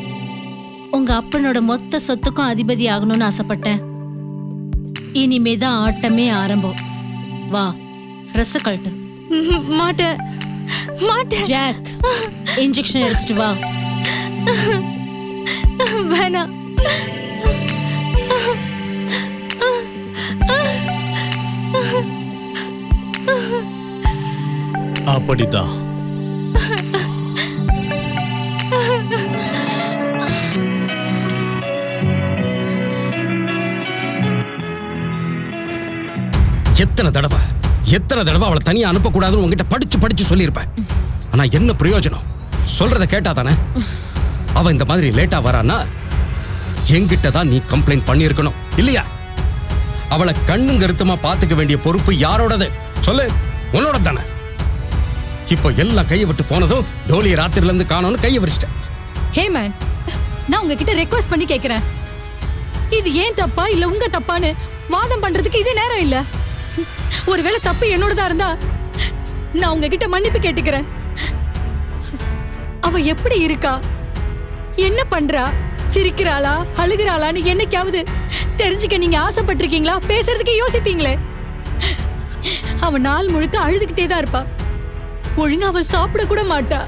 உங்க அப்பனோட மொத்த சொத்துக்கும் அதிபதி ஆகணும்னு ஆசைப்பட்டேன். இனிமேதான் ஆட்டமே ஆரம்பம். வா, ட்ரெஸ் கழட்டு. மாட்டேன் மாட்டேன். ஜாக், இன்ஜெக்ஷன் எடுத்துட்டு வா. வேணாம். அப்படிதான் எத்தனை தடவை அவளை தனியா அனுப்பக்கூடாதுன்னு உங்ககிட்ட படிச்சு சொல்லியிருப்பேன். ஆனா என்ன பிரயோஜனம்? சொல்றத கேட்டா தானே. அவ இந்த மாதிரி லேட்டா வரான்னா என்கிட்ட தான் நீ கம்ப்ளைண்ட் பண்ணியிருக்கணும் இல்லையா? அவளை கண்ணும் கருத்துமா பாத்துக்க வேண்டிய பொறுப்பு யாரோடது சொல்லு? உன்னோட தானே. இப்போ எல்லாம் கையை விட்டு போனதும் டோலியை ராத்திரில இருந்து காணோன்னு கையை விரிச்சிட்டேன். ஹே மேன், நான் உங்ககிட்ட ரெக்வஸ்ட் பண்ணி கேக்குறேன். இது ஏன் தப்பா இல்ல உங்க தப்பான்னு வாதம் பண்றதுக்கு இது நேரம் இல்ல. ஒருவேளை தப்பு என்னோடதா இருந்தா நான் உங்ககிட்ட மன்னிப்பு கேட்டுக்கிறேன். அவ எப்படி இருக்கா, என்ன பண்றா, சிரிக்கிறாளா அழுகிறாளான்னு என்னைக்காவது தெரிஞ்சுக்க நீங்க ஆசைப்பட்டிருக்கீங்களா? பேசுறதுக்கு யோசிப்பீங்களே. அவ நாள் முழுக்க அழுதுகிட்டே தான் இருப்பா. ஒழுங்கா அவ சாப்பிட கூட மாட்டா.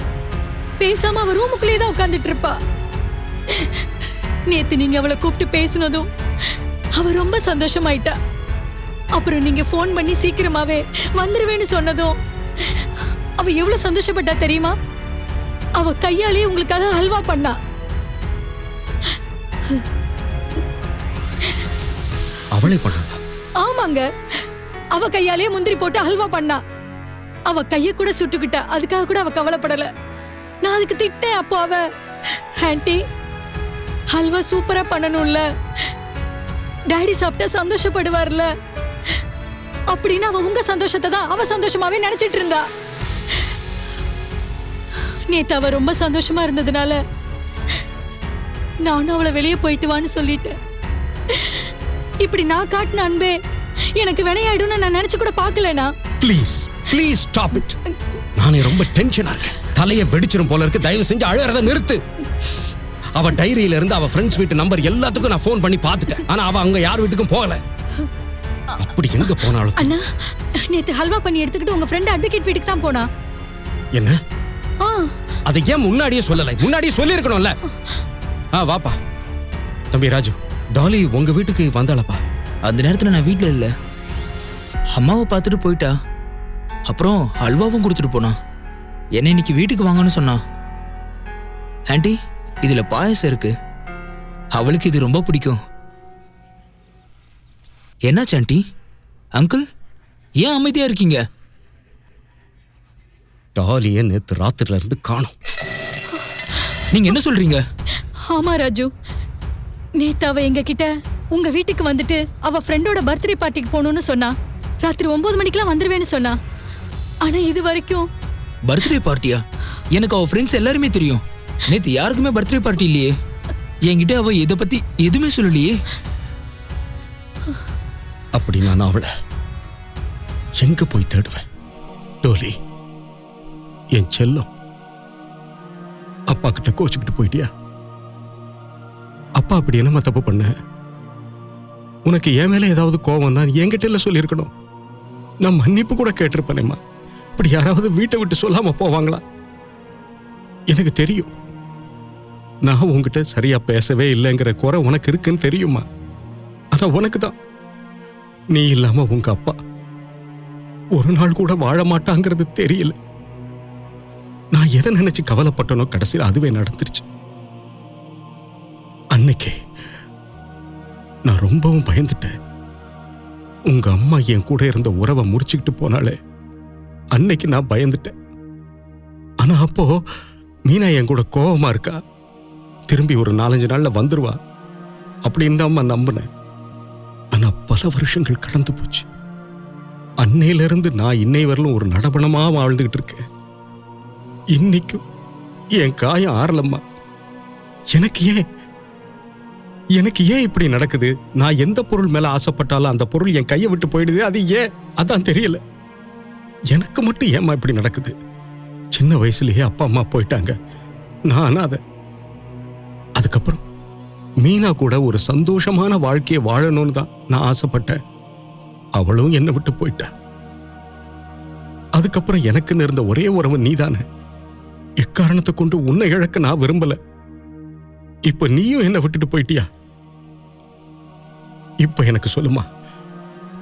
பேசாம அவ ரூமுக்குள்ளே தான் உட்கார்ந்துட்டு இருப்பா. நேத்து நீங்க அவளை கூப்பிட்டு பேசினதும் அவ ரொம்ப சந்தோஷமாயிட்டா. அப்புறம் நீங்க ஃபோன் பண்ணி சீக்கிரமாவே வந்துருவேன்னு சொன்னதும் அவ எவ்வளவு சந்தோஷப்பட்டா தெரியுமா? அவ கையாலேயே உங்களுக்காக ஹல்வா பண்ணா. அவளே பண்ணா? ஆமாங்க, அவ கையாலேயே முந்திரி போட்டு ஹல்வா பண்ணா. அவ கைய கூட சுட்டுக்கிட்டா. அதுக்காக கூட அவ கவலைப்படல. நான் அதுக்கு திட்டேன். அப்போ அவ, ஆன்ட்டி ஹல்வா சூப்பரா பண்ணணும்ல, டாடி சாப்பிட்டா சந்தோஷப்படுவார்ல அப்படின்னு அவ உங்க சந்தோஷத்தை தான் அவ சந்தோஷமாவே நினைச்சிட்டு இருந்தா. நேத்து அவ ரொம்ப சந்தோஷமா இருந்ததுனால நானும் அவளை வெளியே போயிட்டு வான்னு சொல்லிட்டேன். இப்படி நான் காட்டின அன்பே எனக்கு வினையாயிடும்னு நான் நினைச்சு கூட பார்க்கலனா. Please stop it. நானே ரொம்ப டென்ஷனா இருக்கேன். தலையை வெடிச்சிரும் போல இருக்கு. தயவு செஞ்சு அழறத நிறுத்து. அவ டைரியில இருந்து அவ ஃப்ரெண்ட்ஸ் வீட்டு நம்பர் எல்லாத்துக்கும் நான் ஃபோன் பண்ணி பார்த்துட்டேன். ஆனா அவ அங்க யார் வீட்டுக்கும் போகல. அப்படி எங்க போனாலும் அண்ணா, நேத்து ஹல்வா பண்ணி எடுத்துக்கிட்டு உங்க ஃப்ரெண்ட் அட்வொகேட் வீட்டுக்கு தான் போனா. என்ன? அதை ஏன் முன்னாடியே சொல்லலை? முன்னாடியே சொல்லியிருக்கணும்ல. வாப்பா. தம்பி ராஜு, டாலி உங்க வீட்டுக்கு வந்தாளப்பா? அந்த நேரத்துல நான் வீட்டுல இல்ல. அம்மாவை பார்த்துட்டு போயிட்டா. அப்புறம் அல்வாவும் கொடுத்துட்டு போனா. என்ன இன்னைக்கு வீட்டுக்கு வாங்கன்னு சொன்னா. ஆண்டி, இதுல பாயசம் இருக்கு, அவளுக்கு இது ரொம்ப பிடிக்கும். என்னாச்சு ஆண்டி? அங்கிள் ஏன் அமைதியா இருக்கீங்க? டாலியை நேத்து ராத்திரில இருந்து காணோம். நீங்க என்ன சொல்றீங்க? ஆமா ராஜு, நேத்து அவ எங்க கிட்ட உங்க வீட்டுக்கு வந்துட்டு அவ ஃப்ரெண்டோட பர்த்டே பார்ட்டிக்கு போகணும்னு சொன்னா. ராத்திரி 9 மணிக்கெல்லாம் வந்துருவேன்னு சொன்னா. ஆனா இது வரைக்கும். பர்த்டே பார்ட்டியா? எனக்கு அவ ஃப்ரெண்ட்ஸ் எல்லாருமே தெரியும். நேத்து யாருக்குமே பர்த்டே பார்ட்டி இல்லையே. என்கிட்ட அவ இதை பத்தி எதுவுமே சொல்லலையே. அப்படி நான் அவளை எங்க போய் தேடுவேன்? டோலி, என் செல்லம், அப்பா கிட்ட கோச்சுக்கிட்டு போயிட்டியா? அப்பா அப்படி என்னமா தப்பு பண்ண? உனக்கு என் மேல ஏதாவது கோவம் தான் என்கிட்ட இல்ல சொல்லியிருக்கணும். நான் மன்னிப்பு கூட கேட்டிருப்பேனேம்மா. இப்படி யாராவது வீட்டை விட்டு சொல்லாம போவாங்களா? எனக்கு தெரியும், நான் உங்ககிட்ட சரியா பேசவே இல்லைங்கிற குறை உனக்கு இருக்குன்னு தெரியுமா? ஆனா உனக்கு தான் நீ இல்லாம உங்க அப்பா ஒரு நாள் கூட வாழ மாட்டாங்கிறது தெரியல. நான் எதை நினைச்சு கவலைப்பட்டனோ கடைசியில் அதுவே நடந்துருச்சு. அன்னைக்கு நான் ரொம்பவும் பயந்துட்டேன். உங்க அம்மா என் கூட இருந்த உறவை முறிச்சுக்கிட்டு போனாலே அன்னைக்கு நான் பயந்துட்டேன். ஆனா அப்போ மீனா என் கூட கோபமா இருக்கா, திரும்பி ஒரு 4-5 நாள்ல வந்துருவா அப்படின்னு தான் அம்மா நம்பினேன். ஆனா பல வருஷங்கள் கடந்து போச்சு. அன்னையில இருந்து நான் இன்னை வரலும் ஒரு நடபணமா வாழ்ந்துகிட்டு இருக்கேன். இன்னைக்கும் என் காயம் ஆறலம்மா. எனக்கு ஏன் இப்படி நடக்குது? நான் எந்த பொருள் மேல ஆசைப்பட்டாலும் அந்த பொருள் என் கையை விட்டு போயிடுது. அது ஏன்? அதான் தெரியல. எனக்கு மட்டும் ஏமா இப்படி நடக்குது? சின்ன வயசுலயே அப்பா அம்மா போயிட்டாங்க, நான் அனாதை. அதுக்கப்புறம் மீனா கூட ஒரு சந்தோஷமான வாழ்க்கையை வாழணும்னு தான் நான் ஆசைப்பட்டேன். அவளும் என்னை விட்டு போயிட்டா. அதுக்கப்புறம் எனக்குன்னு இருந்த ஒரே உறவு நீதானே. எக்காரணத்தை கொண்டு உன்னை இழக்க நான் விரும்பல. இப்ப நீயும் என்ன விட்டுட்டு போயிட்டியா? இப்ப எனக்கு சொல்லுமா,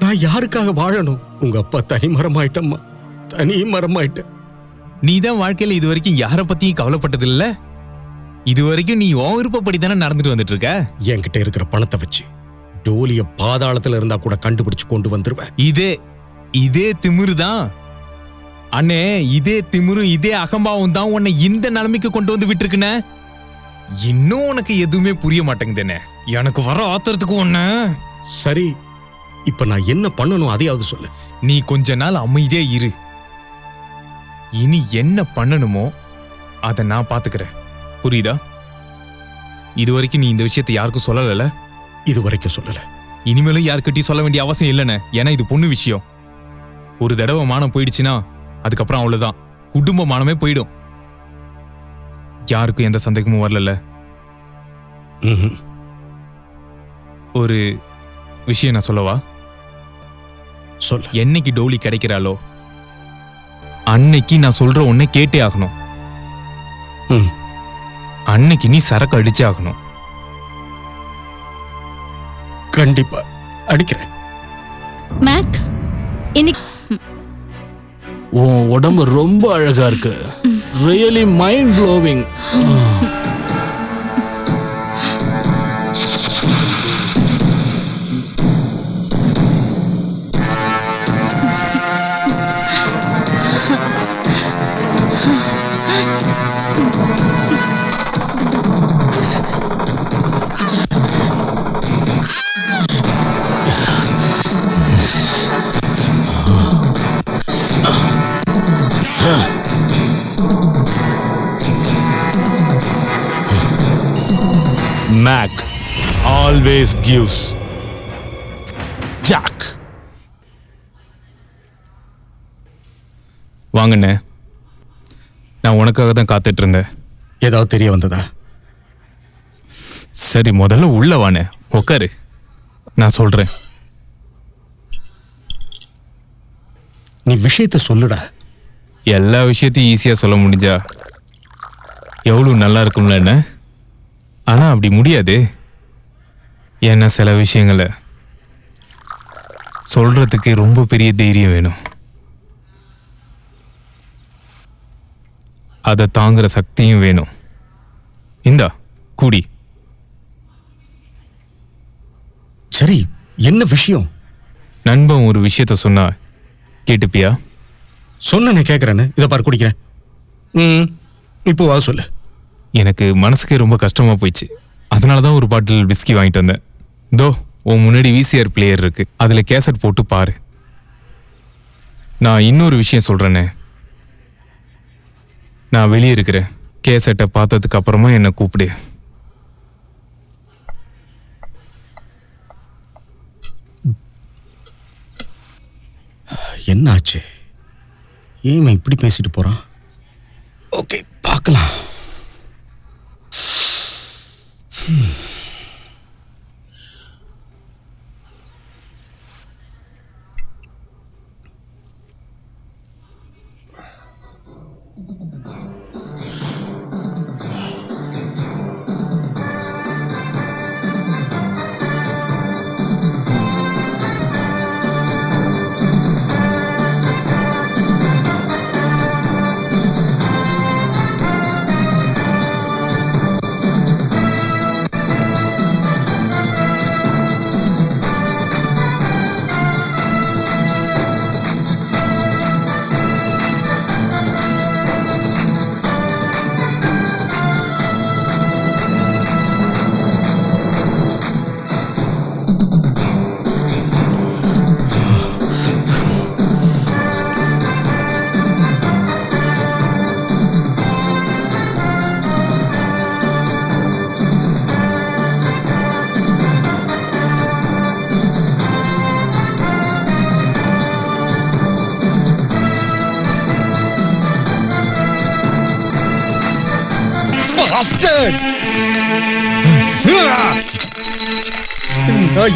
நான் யாருக்காக வாழணும்? உங்க அப்பா தனி மரமாயிட்டம்மா, தனி மரமாயிட்ட. நீதான் வாழ்க்கையில இது வரைக்கும் யார பத்தியும் கவலைப்பட்டது இல்ல. இது வரைக்கும் நீ உன் விருப்பப்படி தானே நடந்துட்டு வந்துட்டு இருக்க. என்கிட்ட இருக்கிற பணத்தை வச்சு டோலிய பாதாளத்துல இருந்தா கூட கண்டுபிடிச்சு கொண்டு வந்துருவேன். இதே திமிரு தான் அண்ணே, இதே திமிரு இதே அகம்பாவம் தான் உன்னை இந்த நிலைமைக்கு கொண்டு வந்து விட்டுருக்குண்ணே. இன்னும் உனக்கு எதுவுமே புரிய மாட்டேங்குதுண்ணே. எனக்கு வர ஆத்திரத்துக்கு ஒண்ணு. சரி, இப்ப நான் என்ன பண்ணணும் அதையாவது சொல்லு. நீ கொஞ்ச நாள் அமைதியா இரு. இனி என்ன பண்ணணுமோ அதை நான் பாத்துக்கிறேன். புரியுதா? இது வரைக்கும் நீ இந்த விஷயத்தை யாருக்கும் சொல்லல. இது வரைக்கும் சொல்லல. இனிமேலும் யாருக்கிட்டையும் சொல்ல வேண்டிய அவசியம் இல்லைண்ணே. ஏன்னா இது பொண்ணு விஷயம். ஒரு தடவை மானம் போயிடுச்சுன்னா அதுக்கப்புறம் அவ்வளவுதான், குடும்ப மானமே போயிடும். யாருக்கும் எந்த சந்தேகமும் வரல. ஒரு விஷயம் நான் சொல்லவா? சொல்ல. என்னைக்கு டோலி கிடைக்கிறாளோ அன்னைக்கு நான் சொல்ற ஒன்னை கேட்டே ஆகணும். அன்னைக்கு நீ சரக்கு அடிச்சே ஆகணும். கண்டிப்பா அடிக்கிறேன். மேக், இன்னைக்கு உன் உடம்பு ரொம்ப அழகா இருக்கு. Really mind blowing. Mac always gives. Jack. வாங்கண்ணே, நான் உனக்காக தான் காத்துட்டு இருந்தேன். ஏதாவது தெரிய வந்ததா? சரி, முதல்ல உள்ள வானே, உட்காரு, நான் சொல்றேன். நீ விஷயத்த சொல்லுடா. எல்லா விஷயத்தையும் ஈஸியா சொல்ல முடிஞ்சா எவ்வளவு நல்லா இருக்கும்ல என்ன? ஆனா அப்படி முடியாது. ஏன்னா சில விஷயங்களை சொல்றதுக்கு ரொம்ப பெரிய தைரியம் வேணும். அதை தாங்குற சக்தியும் வேணும். இந்தா கூடி. சரி, என்ன விஷயம்? நண்பன் ஒரு விஷயத்த சொன்னா கேட்டுப்பியா? சொன்ன கேட்கறேன்னு. இதை பாரு, குடிக்கிறேன். இப்போ வா சொல்லு. எனக்கு மனசுக்கே ரொம்ப கஷ்டமா போயிடுச்சு. அதனால தான் ஒரு பாட்டில் விஸ்கி வாங்கிட்டு வந்தேன். தோ உன் முன்னாடி VCR பிளேயர் இருக்கு, அதுல கேசட் போட்டு பாரு. நான் இன்னொரு விஷயம் சொல்றேனே, நான் வெளியே இருக்கிறேன். கேசட்டை பார்த்ததுக்கு அப்புறமா என்னை கூப்பிடு. என்னாச்சு? ஏன் இப்படி பேசிட்டு போறான்? ஓகே, பார்க்கலாம்.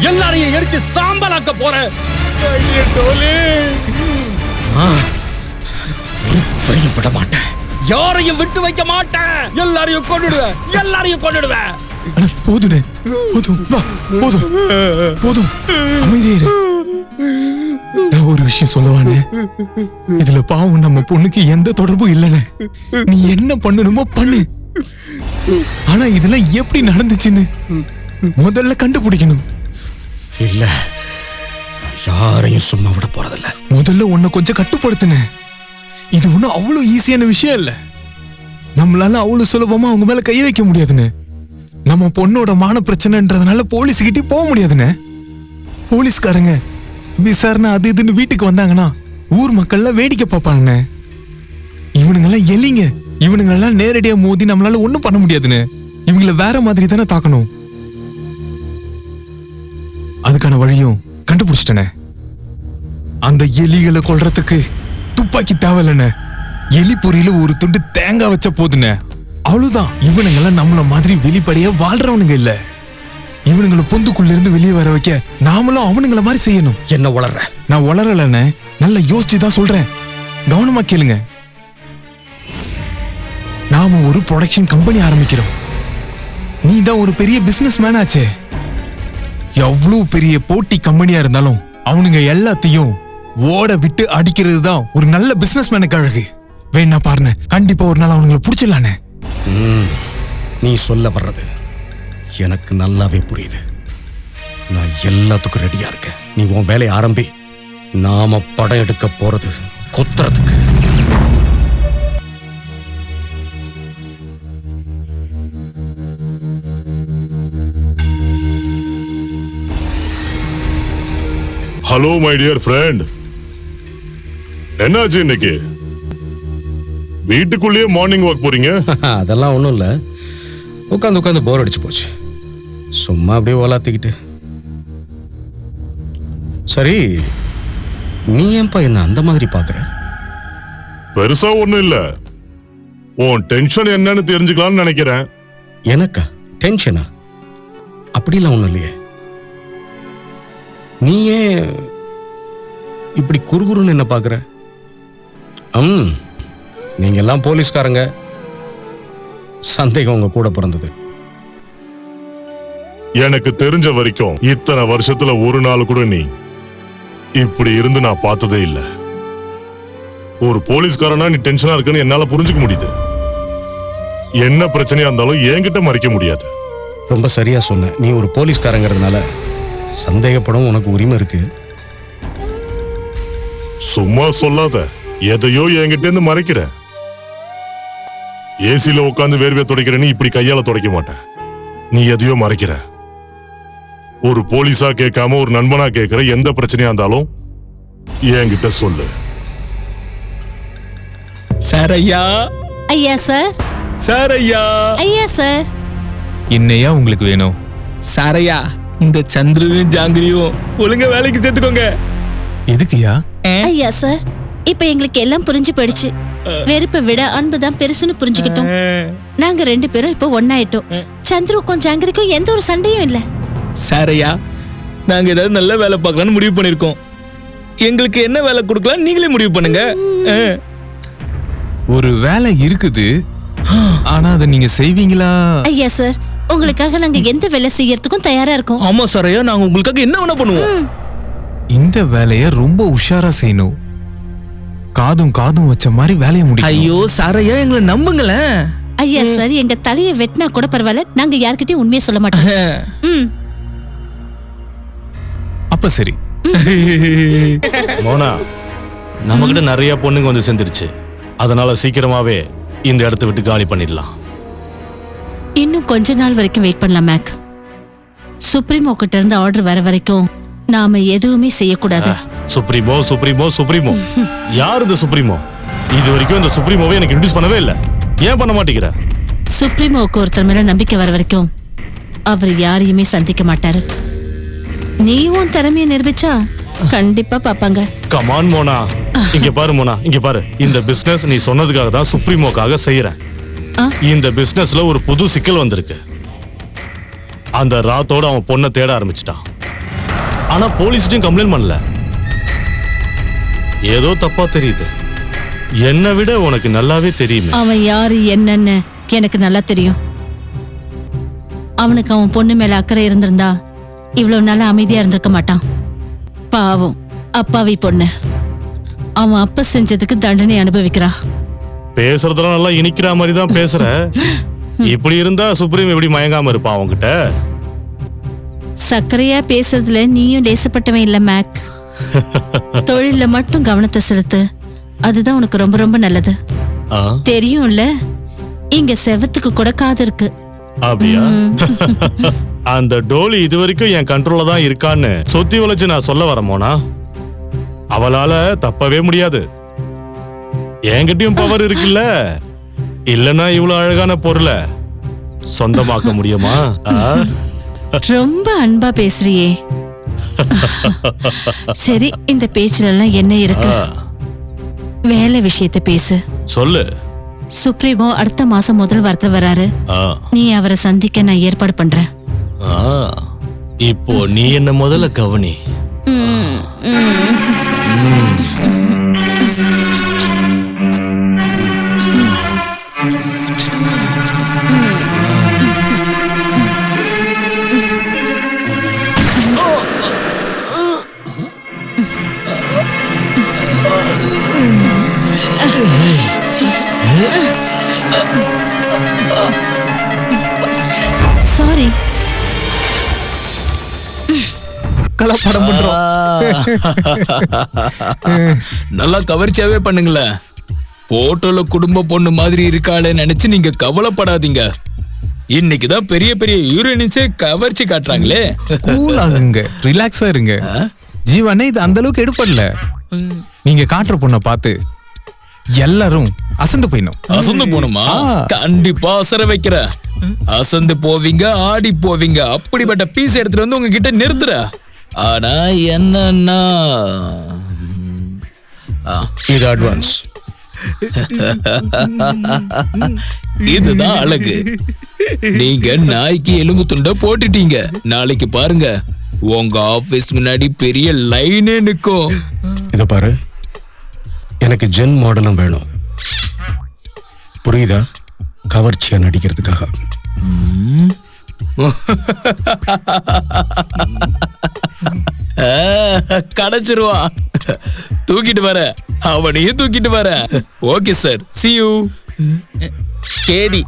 எல்லாரையும் எரிச்சு சாம்பலாக்க போறேன். ஒருத்தரையும் விட மாட்டேன். யாரையும் விட்டு வைக்க மாட்டேன். எல்லாரையும் கொன்னுடுவேன். எல்லாரையும் கொன்னுடுவேன். போதும் போதும் போதும், அமைதியே இரு. நான் ஒரு விஷயம் சொல்லவானே, இதுல பாவம் நம்ம பொண்ணுக்கு எந்த தொடர்பும் இல்லைன்னு. நீ என்ன பண்ணணுமோ பண்ணு. ஆனா இதெல்லாம் எப்படி நடந்துச்சுன்னு முதல்ல கண்டுபிடிக்கணும். இல்ல, யாரையும் சும்மா விட போறதில்ல. முதல்ல உன்னை கொஞ்சம் கட்டுப்படுத்தினேன். இது ஒன்றும் அவ்வளோ ஈஸியான விஷயம் இல்லை. நம்மளால அவ்வளோ சுலபமா அவங்க மேல கை வைக்க முடியாதுன்னு. நம்ம பொண்ணோட மான பிரச்சனைன்றதுனால போலீஸ்கிட்டே போக முடியாதுன்னு. போலீஸ்காரங்க விசாரணை அது இதுன்னு வீட்டுக்கு வந்தாங்கன்னா ஊர் மக்கள்லாம் வேடிக்கை பார்ப்பாங்கண்ணே. இவனுங்கெல்லாம் எலிங்க. இவனுங்களெல்லாம் நேரடியா மோதி நம்மளால ஒன்றும் பண்ண முடியாதுன்னு. இவங்கள வேற மாதிரி தானே தாக்கணும். அதுக்கான வழியும் கண்டுபிடிச்சிட்டேனே. அந்த எலிகளை கொல்றதுக்கு துப்பாக்கி தேவையில்லைண்ணே. எலி பொறியில ஒரு துண்டு தேங்காய் வச்ச போதுண்ணே. அவ்வளவுதான். இவனுங்கெல்லாம் நம்மள மாதிரி வெளிப்படையா வாழ்றவனுங்க இல்ல. இவனுங்களை பொந்துக்குள்ள இருந்து வெளியே வர வைக்க நாமளும் அவனுங்கள மாதிரி செய்யணும். என்ன வளர்ற? நான் வளரலண்ணே. நல்லா யோசிச்சுதான் சொல்றேன். கவனமா கேளுங்க. நாம ஒரு ப்ரொடக்ஷன் கம்பெனி ஆரம்பிக்கிறோம். நீ தான் ஒரு பெரிய பிசினஸ் மேன் ஆச்சே. எவ்வளவு பெரிய போட்டி கம்பெனியா இருந்தாலும் அவனுங்க எல்லாத்தையும் ஓட விட்டு அடிக்கிறது தான் ஒரு நல்ல பிசினஸ் மேனுக்கு அழகு. வேணா பாருங்க, கண்டிப்பா ஒரு நாள் அவனுங்களை பிடிச்சிடலானே. நீ சொல்ல வர்றது எனக்கு நல்லாவே புரியுது. நான் எல்லாத்துக்கும் ரெடியா இருக்கேன். நீ உன் வேலையை ஆரம்பி. நாம படம் எடுக்க போறது கொத்துறதுக்கு. ஹலோ மை டியர் ஃப்ரெண்ட், என்னாச்சு இன்னைக்கு? வீட்டுக்குள்ளேயே மார்னிங் வாக் போறீங்க? அதெல்லாம் ஒன்றும் இல்லை. உட்காந்து உட்காந்து போர் அடிச்சு போச்சு. சும்மா அப்படியே ஓலாத்திக்கிட்டு. சரி, நீ ஏன்பா என்ன அந்த மாதிரி பார்க்குற? பெருசா ஒன்றும் இல்லை. உன் டென்ஷன் என்னன்னு தெரிஞ்சுக்கலாம்னு நினைக்கிறேன். எனக்கா டென்ஷனா? அப்படிலாம் ஒன்றும் இல்லையே. நீ ஏன் இப்படி குறுகுறுன்னு என்ன பார்க்குற? நீங்கெல்லாம் போலீஸ்காரங்க. சந்தேகம் உங்க கூட பிறந்தது. எனக்கு தெரிஞ்ச வரைக்கும் இத்தனை வருஷத்துல ஒரு நாள் கூட நீ இப்படி இருந்து நான் பார்த்ததே இல்லை. ஒரு போலீஸ்காரனா நீ டென்ஷனா இருக்குன்னு என்னால புரிஞ்சுக்க முடியுது. என்ன பிரச்சனையா இருந்தாலும் என்கிட்ட மறைக்க முடியாது. ரொம்ப சரியா சொன்ன. நீ ஒரு போலீஸ்காரங்கிறதுனால சந்தேகப்படும் உனக்கு உரிமை இருக்கு. சும்மா சொல்லாத. எதையோ என்கிட்ட இருந்து மறைக்கிற. ஏசில உட்காந்து வேர்வை துடைக்கிறேன்னு இப்படி கையால துடைக்க மாட்டேன். நீ எதையோ மறைக்கிற. ஒரு போலீஸா கேட்காம ஒரு நண்பனா கேட்கிற. எந்த பிரச்சனையா இருந்தாலும் என்கிட்ட சொல்லு. சார் ஐயா. ஐயா சார். சார் ஐயா. ஐயா சார். என்னையா உங்களுக்கு வேணும்? சார் ஐயா, இந்த சந்திரவையும் ஜாங்கிரியும் ஒழுங்கா வேலைக்கு சேர்த்துக்கோங்க. எதுக்குயா? ஐயா சார், இப்ப எங்களுக்கு எல்லாம் புரிஞ்சு போயிடுச்சு. வெறுப்பை விட அன்புதான் பெருசுன்னு புரிஞ்சுக்கிட்டோம். நாங்க 2 பேரும் இப்போ ஒன்னாயிட்டோம். சந்திருக்கும் ஜாங்கிரிக்கும் எந்த ஒரு சண்டையும் இல்ல. சார் ஐயா, நாங்க ஏதாவது நல்ல வேலை பார்க்கலாம்னு முடிவு பண்ணிருக்கோம். எங்களுக்கு என்ன வேலை கொடுக்கலாம் நீங்களே முடிவு பண்ணுங்க. ஒரு வேலை இருக்குது, ஆனா அதை நீங்க செய்வீங்களா? ஐயா சார், உங்களுக்காக நாங்க எந்த வேலை செய்யறதுக்கும் தயாரா இருக்கோம். ஆமா சார் ஐயா, நாங்க உங்களுக்காக என்ன வேணா பண்ணுவோம். இந்த வேலைய ரொம்ப உஷாரா செய்யணும். காதும் காதும் வச்ச மாதிரி வேலையை முடியும். ஐயோ சார் ஐயா, எங்களை நம்புங்களேன். ஐயா சார், எங்க தலையை வெட்டினா கூட பரவாயில்ல, நாங்க யார்கிட்டயும் உண்மையை சொல்ல மாட்டோம். அப்ப சரி. மோனா, நம்மகிட்ட நிறைய பொண்ணுங்க வந்து சேர்ந்துருச்சு. அதனால சீக்கிரமாவே இந்த இடத்தை விட்டு காலி பண்ணிடலாம். இன்னும் கொஞ்ச நாள் வரைக்கும் வெயிட் பண்ணலாம் மேக். சுப்ரீமோ கிட்ட இருந்து ஆர்டர் வர வரைக்கும் நாம எதுவுமே செய்யக்கூடாது. சுப்ரீமோ சுப்ரீமோ சுப்ரீமோ யார் இந்த சுப்ரீமோ? இது வரைக்கும் இந்த சுப்ரீமோவை எனக்கு இன்ட்ரோடியூஸ் பண்ணவே இல்லை. ஏன் பண்ண மாட்டேங்கிற? சுப்ரீமோவுக்கு ஒருத்தர் மேல நம்பிக்கை வர வரைக்கும் அவர் யாரையுமே சந்திக்க மாட்டாரு. நீயும் திறமையை நிரூபிச்சா கண்டிப்பா பாப்பாங்க. கமான் மோனா, இங்க பாரு மோனா, இங்க பாரு. இந்த பிசினஸ் நீ சொன்னதுக்காக தான் சுப்ரீமோக்காக செய்யறேன். இந்த பிசினஸ்ல ஒரு புது சிக்கல் வந்திருக்கு. அந்த ராத்தோட அவன் பொண்ணை தேட ஆரம்பிச்சிட்டான். ஆனா போலீஸ்டையும் கம்ப்ளைண்ட் பண்ணல. ஏதோ தப்பா தெரியுது. என்னை விட உனக்கு நல்லாவே தெரியுமே. அவன் யாரு என்னன்னு எனக்கு நல்லா தெரியும். அவனுக்கு அவன் பொண்ணு மேல அக்கறை இருந்திருந்தா இவ்வளவு நாளா அமைதியா இருந்திருக்க மாட்டான். பாவம் அப்பாவி பொண்ணு. அவன் அப்ப செஞ்சதுக்கு தண்டனை அனுபவிக்கிறா. பேசுறதெல்லாம் நல்லா இனிக்கிற மாதிரி தான் பேசுற. இப்படி இருந்தா சுப்ரீம் எப்படி மயங்காம இருப்பான் அவன்கிட்ட? சக்கரையா பேசுறதுல நீயும் லேசப்பட்டவன் இல்ல மேக். தொழில மட்டும் கவனத்தை செலுத்து. அதுதான் உனக்கு ரொம்ப ரொம்ப நல்லது. தெரியும்ல, இங்க செவத்துக்கு கூட காது இருக்கு. அப்படியா? அந்த டோலி இது வரைக்கும் என் கண்ட்ரோல்ல தான் இருக்கான்னு சொத்தி வளைச்சு நான் சொல்ல வரமோனா? அவளால தப்பவே முடியாது. என்கிட்டயும் பவர் இருக்குல்ல, இல்லனா இவ்வளவு அழகான பொருளை சொந்தமாக்க முடியுமா? ரொம்ப அன்பா பேசுறியே. சரி, இந்த பேச்சுல எல்லாம் என்ன இருக்கு? வேலை விஷயத்தை பேசு. சொல்லு. சுப்ரீமோ அடுத்த மாசம் முதல் வாரத்துல வராரு. நீ அவரை சந்திக்க நான் ஏற்பாடு பண்றேன். இப்போ நீ என்ன முதல்ல கவனி. சாரி. கலப்படம் பண்றோம். நல்லா கவர்ச்சியாவே பண்ணுங்களேன். போட்டோல குடும்ப பொண்ணு மாதிரி இருக்காளே நினைச்சு நீங்க கவலைப்படாதீங்க. இன்னைக்குதான் பெரிய பெரிய ஹீரோயின்ஸே கவர்ச்சி காட்டுறாங்களே. கூல் ஆகுங்க, ரிலாக்ஸா இருங்க. ஜீவனே இது அந்த அளவுக்கு எடுப்படல. நீங்க காட்டுற பொண்ணை பார்த்து எல்லாரும் அசந்து போயிடும். அசந்து போணுமா? கண்டிப்பா அசர வைக்கிற. அசந்து போவீங்க, ஆடி போவீங்க. அப்படிப்பட்ட பீஸ் எடுத்துட்டு வந்து உங்ககிட்ட நிறுத்துற. ஆனா என்னன்னா இது அட்வான்ஸ். இதுதான் அழகு. நீங்க நாய்க்கு எலும்பு துண்டை போட்டுட்டீங்க. நாளைக்கு பாருங்க, உங்க ஆபீஸ் முன்னாடி பெரிய லைனே நிக்கும். இத பாரு, எனக்கு ஜென் மாடலும் வேணும். புரியுதா? கவர்ச்சியா நடிக்கிறதுக்காக. கிடைச்சிருவா. தூக்கிட்டு வர, அவனையும் தூக்கிட்டு வர. Okay sir, see you. கேடி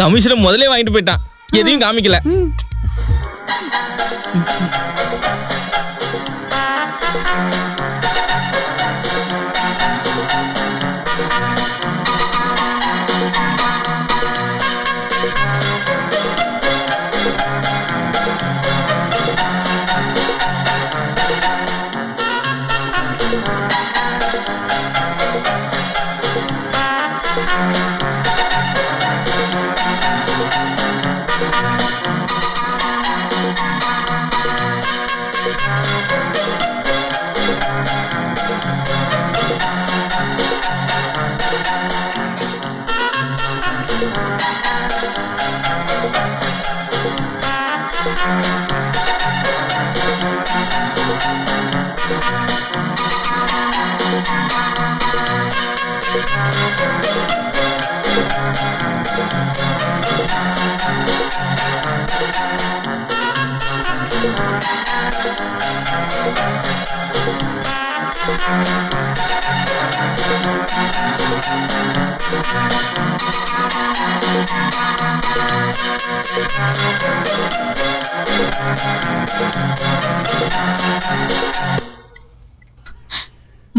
கமிஷனை முதல்ல வாங்கிட்டு போயிட்டான், எதையும் காமிக்கல.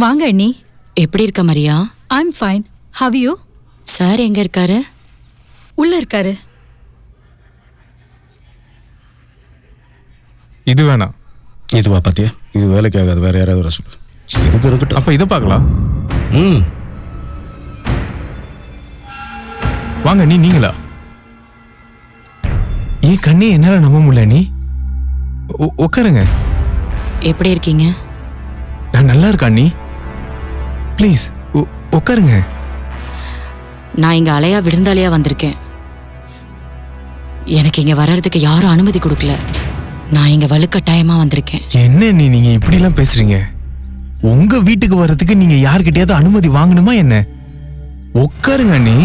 வாங்க அண்ணி. எப்படி இருக்க Maria? I'm fine. How you? Sir எங்க இருக்காரு? உள்ள இருக்காரு. இது வேணாம். இதுவா? பாத்தியா, இது வேலைக்கு ஆகாது. வேற யாராவது வர சொல்லு. இதுக்கு இருக்கட்டும். அப்ப இதை பார்க்கலாம். வாங்க. நீங்களா? ஏன் கண்ணே என்னால நம்ப முடியல. நீ உட்காருங்க. எப்படி இருக்கீங்க? நான் நல்லா இருக்கேன். நீ ப்ளீஸ் உட்காருங்க. நான் இங்க அலையா விருந்தாளியா வந்திருக்கேன். எனக்கு இங்க வர்றதுக்கு யாரும் அனுமதி கொடுக்கல. நான் இங்க வலுக்கட்டாயமா வந்திருக்கேன். என்ன நீங்க இப்படி எல்லாம் பேசுறீங்க? உங்க வீட்டுக்கு வர்றதுக்கு நீங்க யார்கிட்டயாவது அனுமதி வாங்கணுமா என்ன? உட்காருங்க. நீ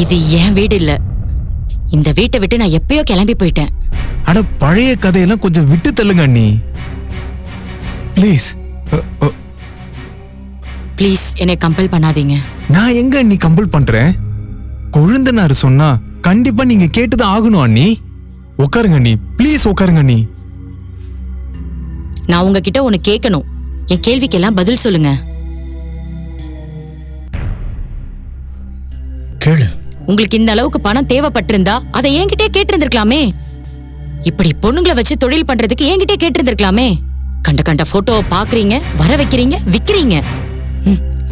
இது என் வீடு இல்ல. இந்த வீட்டை விட்டு நான் எப்பயோ கிளம்பி போயிட்டேன். அட, பழைய கதையெல்லாம் கொஞ்சம் விட்டு தள்ளுங்க. நீ ப்ளீஸ் ப்ளீஸ் என்னை கம்பல் பண்ணாதீங்க. நான் எங்க நீ கம்பல் பண்றேன்? கொழுந்தனாரு சொன்னா கண்டிப்பா நீங்க கேட்டுதான் ஆகணும். அண்ணி உட்காருங்க. நீ ப்ளீஸ் உட்காருங்க. நீ நான் உங்ககிட்ட ஒன்னு கேட்கணும். என் கேள்விக்கெல்லாம் பதில் சொல்லுங்க. கேளு. உங்களுக்கு இந்த அளவுக்கு பணம் தேவைப்பட்டிருந்தா அதை என்கிட்டே கேட்டிருந்திருக்கலாமே. இப்படி பொண்ணுங்களை வச்சு தொழில் பண்றதுக்கு என்கிட்டே கேட்டிருந்திருக்கலாமே. கண்ட கண்ட போட்டோவை பாக்குறீங்க, வர வைக்கிறீங்க, விக்கிறீங்க.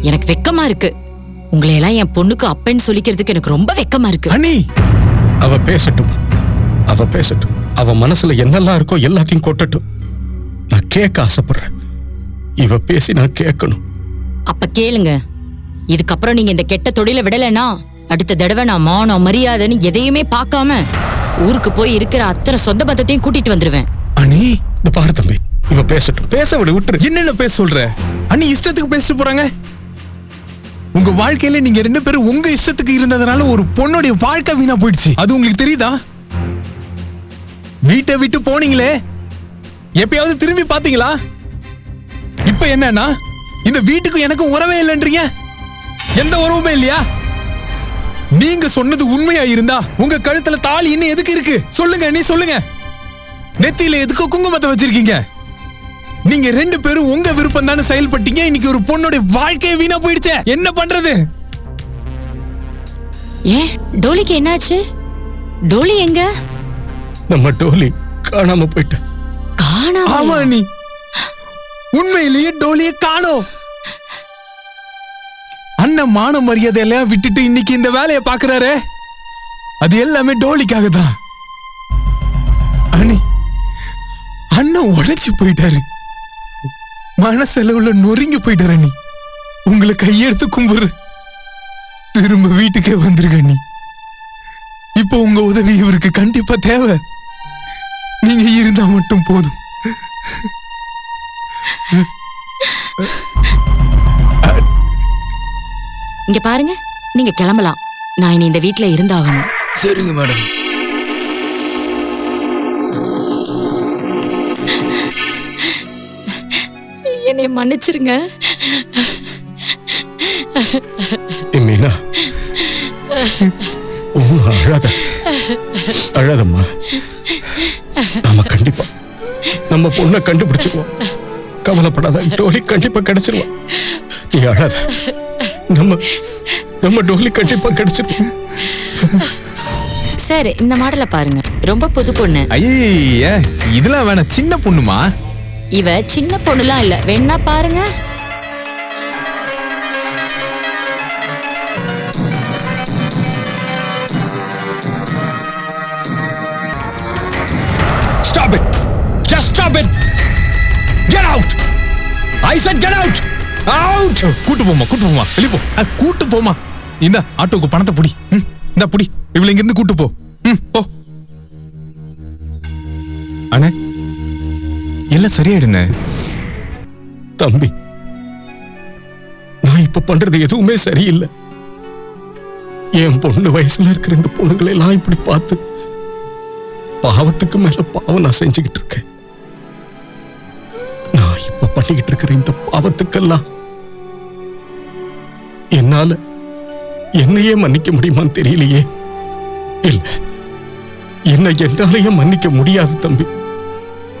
எனக்கு வெக்கமா இருக்கு. உங்களை எல்லாம் என் பொண்ணுக்கு அப்பன்னு சொல்லிக்கிறதுக்கு எனக்கு ரொம்ப வெக்கமா இருக்கு. அண்ணி, அவ பேசட்டும், அவ பேசட்டும். அவ மனசுல என்னெல்லாம் இருக்கோ எல்லாத்தையும் கொட்டட்டும். நான் கேட்க ஆசைப்படுறேன். இவ பேசி நான் கேட்கணும். அப்ப கேளுங்க. இதுக்கப்புறம் நீங்க இந்த கெட்ட தொழிலை விடலைன்னா அடுத்த தடவை நான் மானம் மரியாதைன்னு எதையுமே பார்க்காம ஊருக்கு போய் இருக்கிற அத்தனை சொந்த பந்தத்தையும் கூட்டிட்டு வந்துருவேன். அண்ணி, இந்த பாரு தம்பி, இவ பேசட்டும். பேச விட்டுரு. என்னென்ன பேச சொல்ற? அண்ணி இஷ்டத்துக்கு பேசிட்டு போறாங்க. உங்க வாழ்க்கையில நீங்க 2 பேரும் உங்க இஷ்டத்துக்கு இருந்ததுனால ஒரு பொண்ணுடைய வாழ்க்கை வீணா போயிடுச்சு. அது உங்களுக்கு தெரியுதா? வீட்டை விட்டு போனீங்களே, எப்பயாவது திரும்பி பாத்தீங்களா? இப்ப என்னன்னா இந்த வீட்டுக்கும் எனக்கும் உறவே இல்லைன்றீங்க. எந்த உறவுமே இல்லையா? நீங்க சொன்னது உண்மையா இருந்தா உங்க கழுத்துல தாலி இன்னும் எதுக்கு இருக்கு? சொல்லுங்க, நீ சொல்லுங்க. நெத்தியில எதுக்கு குங்குமத்தை வச்சிருக்கீங்க? நீங்க 2 பேரும் உங்க விருப்பம் தானே செயல்பட்டீங்க. இன்னைக்கு ஒரு பொண்ணோட வாழ்க்கையை வீணா போயிடுச்சே, என்ன பண்றது? ஏன் டோலிக்கு என்னாச்சு? டோலி எங்க? நம்ம டோலி காணாம போயிட்ட. காணாம? ஆமா நீ உண்மையிலேயே டோலியை காணோம். அண்ணன் மான மரியாதையெல்லாம் விட்டுட்டு இன்னைக்கு இந்த வேலையை பாக்குறாரு. அது எல்லாமே டோலிக்காக தான். அண்ணன் உடைச்சு போயிட்டாரு. மனசெலவுல நொறுங்கி போயிட்டாரு. அண்ணி, உங்களை கையெடுத்து கும்புற. திரும்ப வீட்டுக்கே வந்துருங்க அண்ணி. இப்போ உங்க உதவி இவருக்கு கண்டிப்பா தேவை. நீங்க இருந்தா மட்டும் போதும். இங்க பாருங்க, நீங்க கிளம்பலாம். நான் இனி இந்த வீட்ல இருந்தாகணும். சரிங்க மேடம். என்னை மன்னிச்சிருங்க. மீனா, அழாத, அழாதம்மா. நாம கண்டிப்பா நம்ம பொண்ணை கண்டுபிடிச்சிருவோம். கவலைப்படாத, டோலி கண்டிப்பா கிடைச்சிருவோம். நீ அழாத. நம்ம டோலி கண்டிப்பா கிடைச்சிருவோம். சரி, இந்த மாடலை பாருங்க, ரொம்ப புது பொண்ணு. ஐய, இதெல்லாம் வேணாம், சின்ன பொண்ணுமா. இவ சின்ன பொண்ணுலாம் இல்ல, வேணா பாருங்க. Stop it! Just stop it! Get out! I said get out! Out! கூட்டு போமா, வெளிய போ. கூட்டு போமா. இந்த ஆட்டோக்கு பணத்தை புடி. இந்த புடி. இவளை இங்க இருந்து கூட்டு போ. போ. அண்ணே, எல்லாம் சரியாயிடுனே. தம்பி, நான் இப்ப பண்றது எதுவுமே சரியில்லை. என் பொண்ணு வயசுல இருக்கிற இந்த பொண்ணுங்களை எல்லாம் இப்படி பார்த்து பாவத்துக்கு மேல பாவம் நான் செஞ்சுக்கிட்டு இருக்கேன். நான் இப்ப பண்ணிக்கிட்டு இருக்கிற இந்த பாவத்துக்கெல்லாம் என்னால என்னையே மன்னிக்க முடியுமான்னு தெரியலையே. இல்ல, என்ன என்னாலேயே மன்னிக்க முடியாது தம்பி.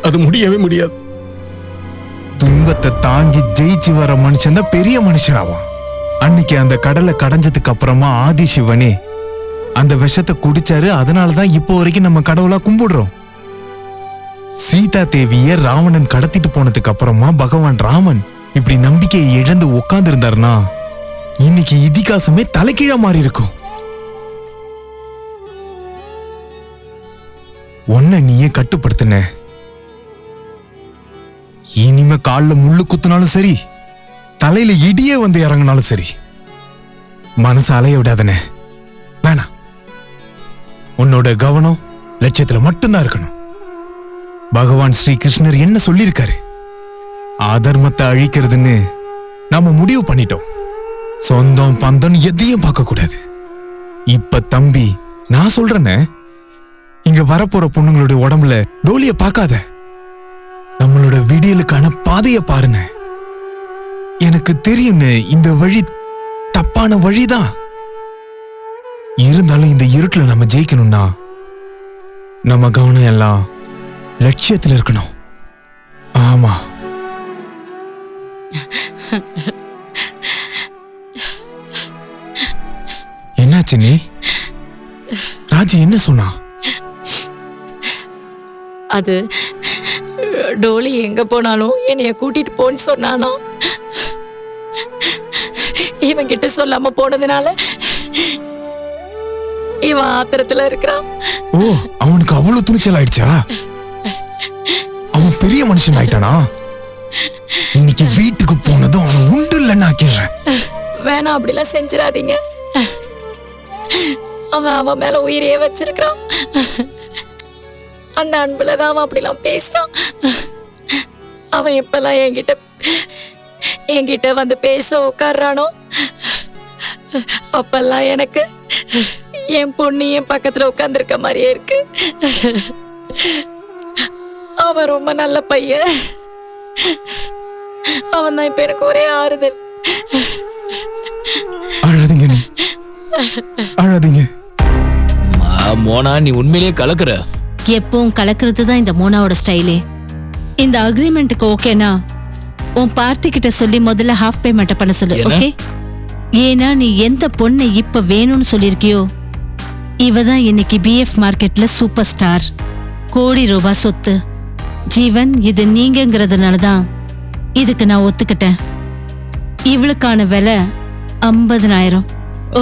அது முடியவே முடியாது. துன்பத்தை தாங்கி ஜெயிச்சு வர மனுஷன் தான் பெரிய மனுஷனாவான். அன்னைக்கு அந்த கடலை கடைஞ்சதுக்கு அப்புறமா ஆதிசிவனே அந்த விஷத்தை குடிச்சாரு. அதனாலதான் இப்போ வரைக்கும் நம்ம கடவுளா கும்பிடுறோம். சீதா தேவிய ராவணன் கடத்திட்டு போனதுக்கு அப்புறமா பகவான் ராமன் இப்படி நம்பிக்கையை இழந்து உட்கார்ந்து இருந்தாருன்னா இன்னைக்கு இதிகாசமே தலைகீழா மாறி இருக்கும். ஒன்ன நீயே கட்டுப்படுத்தின. இனிமே கால்ல முள்ளு குத்துனாலும் சரி, தலையில இடியே வந்து இறங்கினாலும் சரி, மனசு அலைய விடாதனே. வேணாம், உன்னோட கவனம் லட்சியத்துல மட்டும்தான் இருக்கணும். பகவான் ஸ்ரீ கிருஷ்ணர் என்ன சொல்லியிருக்காரு? அதர்மத்தை அழிக்கிறதுன்னு நாம முடிவு பண்ணிட்டோம். சொந்தம் பந்தம் எதையும் பார்க்க கூடாது. இப்ப தம்பி, நான் சொல்றேன்னு இங்க வரப்போற பொண்ணுங்களுடைய உடம்புல டோலிய பார்க்காத. நம்மளோட விடியலுக்கான பாதைய பாருங்க. எனக்கு தெரியும்னு இந்த வழி தப்பான வழிதான். இருந்தாலும் இந்த இருட்டுல நம்ம ஜெயிக்கணும்னா நம்ம கவனம் எல்லாம் லட்சியத்துல இருக்கணும். ஆமா, என்னாச்சு நீ? ராஜி என்ன சொன்னா? அது டோலி எங்க போனாலும் என்னைய கூட்டிட்டு போன்னு சொன்னானா. இவன் கிட்ட சொல்லாம போனதுனால இவன் ஆத்திரத்துல இருக்கிறான். ஓ, அவனுக்கு அவ்வளவு துணிச்சல் ஆயிடுச்சா? அவன் பெரிய மனுஷன் ஆயிட்டானா? இன்னைக்கு வீட்டுக்கு போனதும் அவன் உண்டு இல்லைன்னு ஆக்கிடுறேன். வேணாம், அப்படிலாம் செஞ்சிடாதீங்க. அவன் மேல உயிரையே வச்சிருக்கான். அந்த அன்புலதான் அவன் அப்படிலாம் பேசுறான். அவன் எப்பெல்லாம் என்கிட்ட வந்து பேச உட்கார்றானோ அப்பெல்லாம் எனக்கு என் பொண்ணு என் பக்கத்துல உட்கார்ந்துருக்க மாதிரியே இருக்கு. அவன் ரொம்ப நல்ல பையன். அவன் தான் இப்ப எனக்கு ஒரே ஆறுதல். அழாதீங்க நீ, அழாதீங்க. மோனா, நீ உண்மையிலேயே கலக்குற. எப்பவும் கலக்கிறது தான் இந்த மோனாவோட ஸ்டைலே. இந்த அக்ரிமெண்ட்டுக்கு ஓகேனா உன் பார்ட்டி கிட்ட சொல்லி முதல்ல ஹாஃப் பேமெண்ட் பண்ண சொல்லு. ஓகே? ஏன்னா நீ எந்த பொண்ணை இப்ப வேணும்னு சொல்லிருக்கியோ இவதான் இன்னைக்கு பிஎஃப் மார்க்கெட்ல சூப்பர் ஸ்டார், கோடி ரூபாய் சொத்து. ஜீவன், இது நீங்கிறதுனாலதான் இதுக்கு நான் ஒத்துக்கிட்டேன். இவளுக்கான விலை 50,000.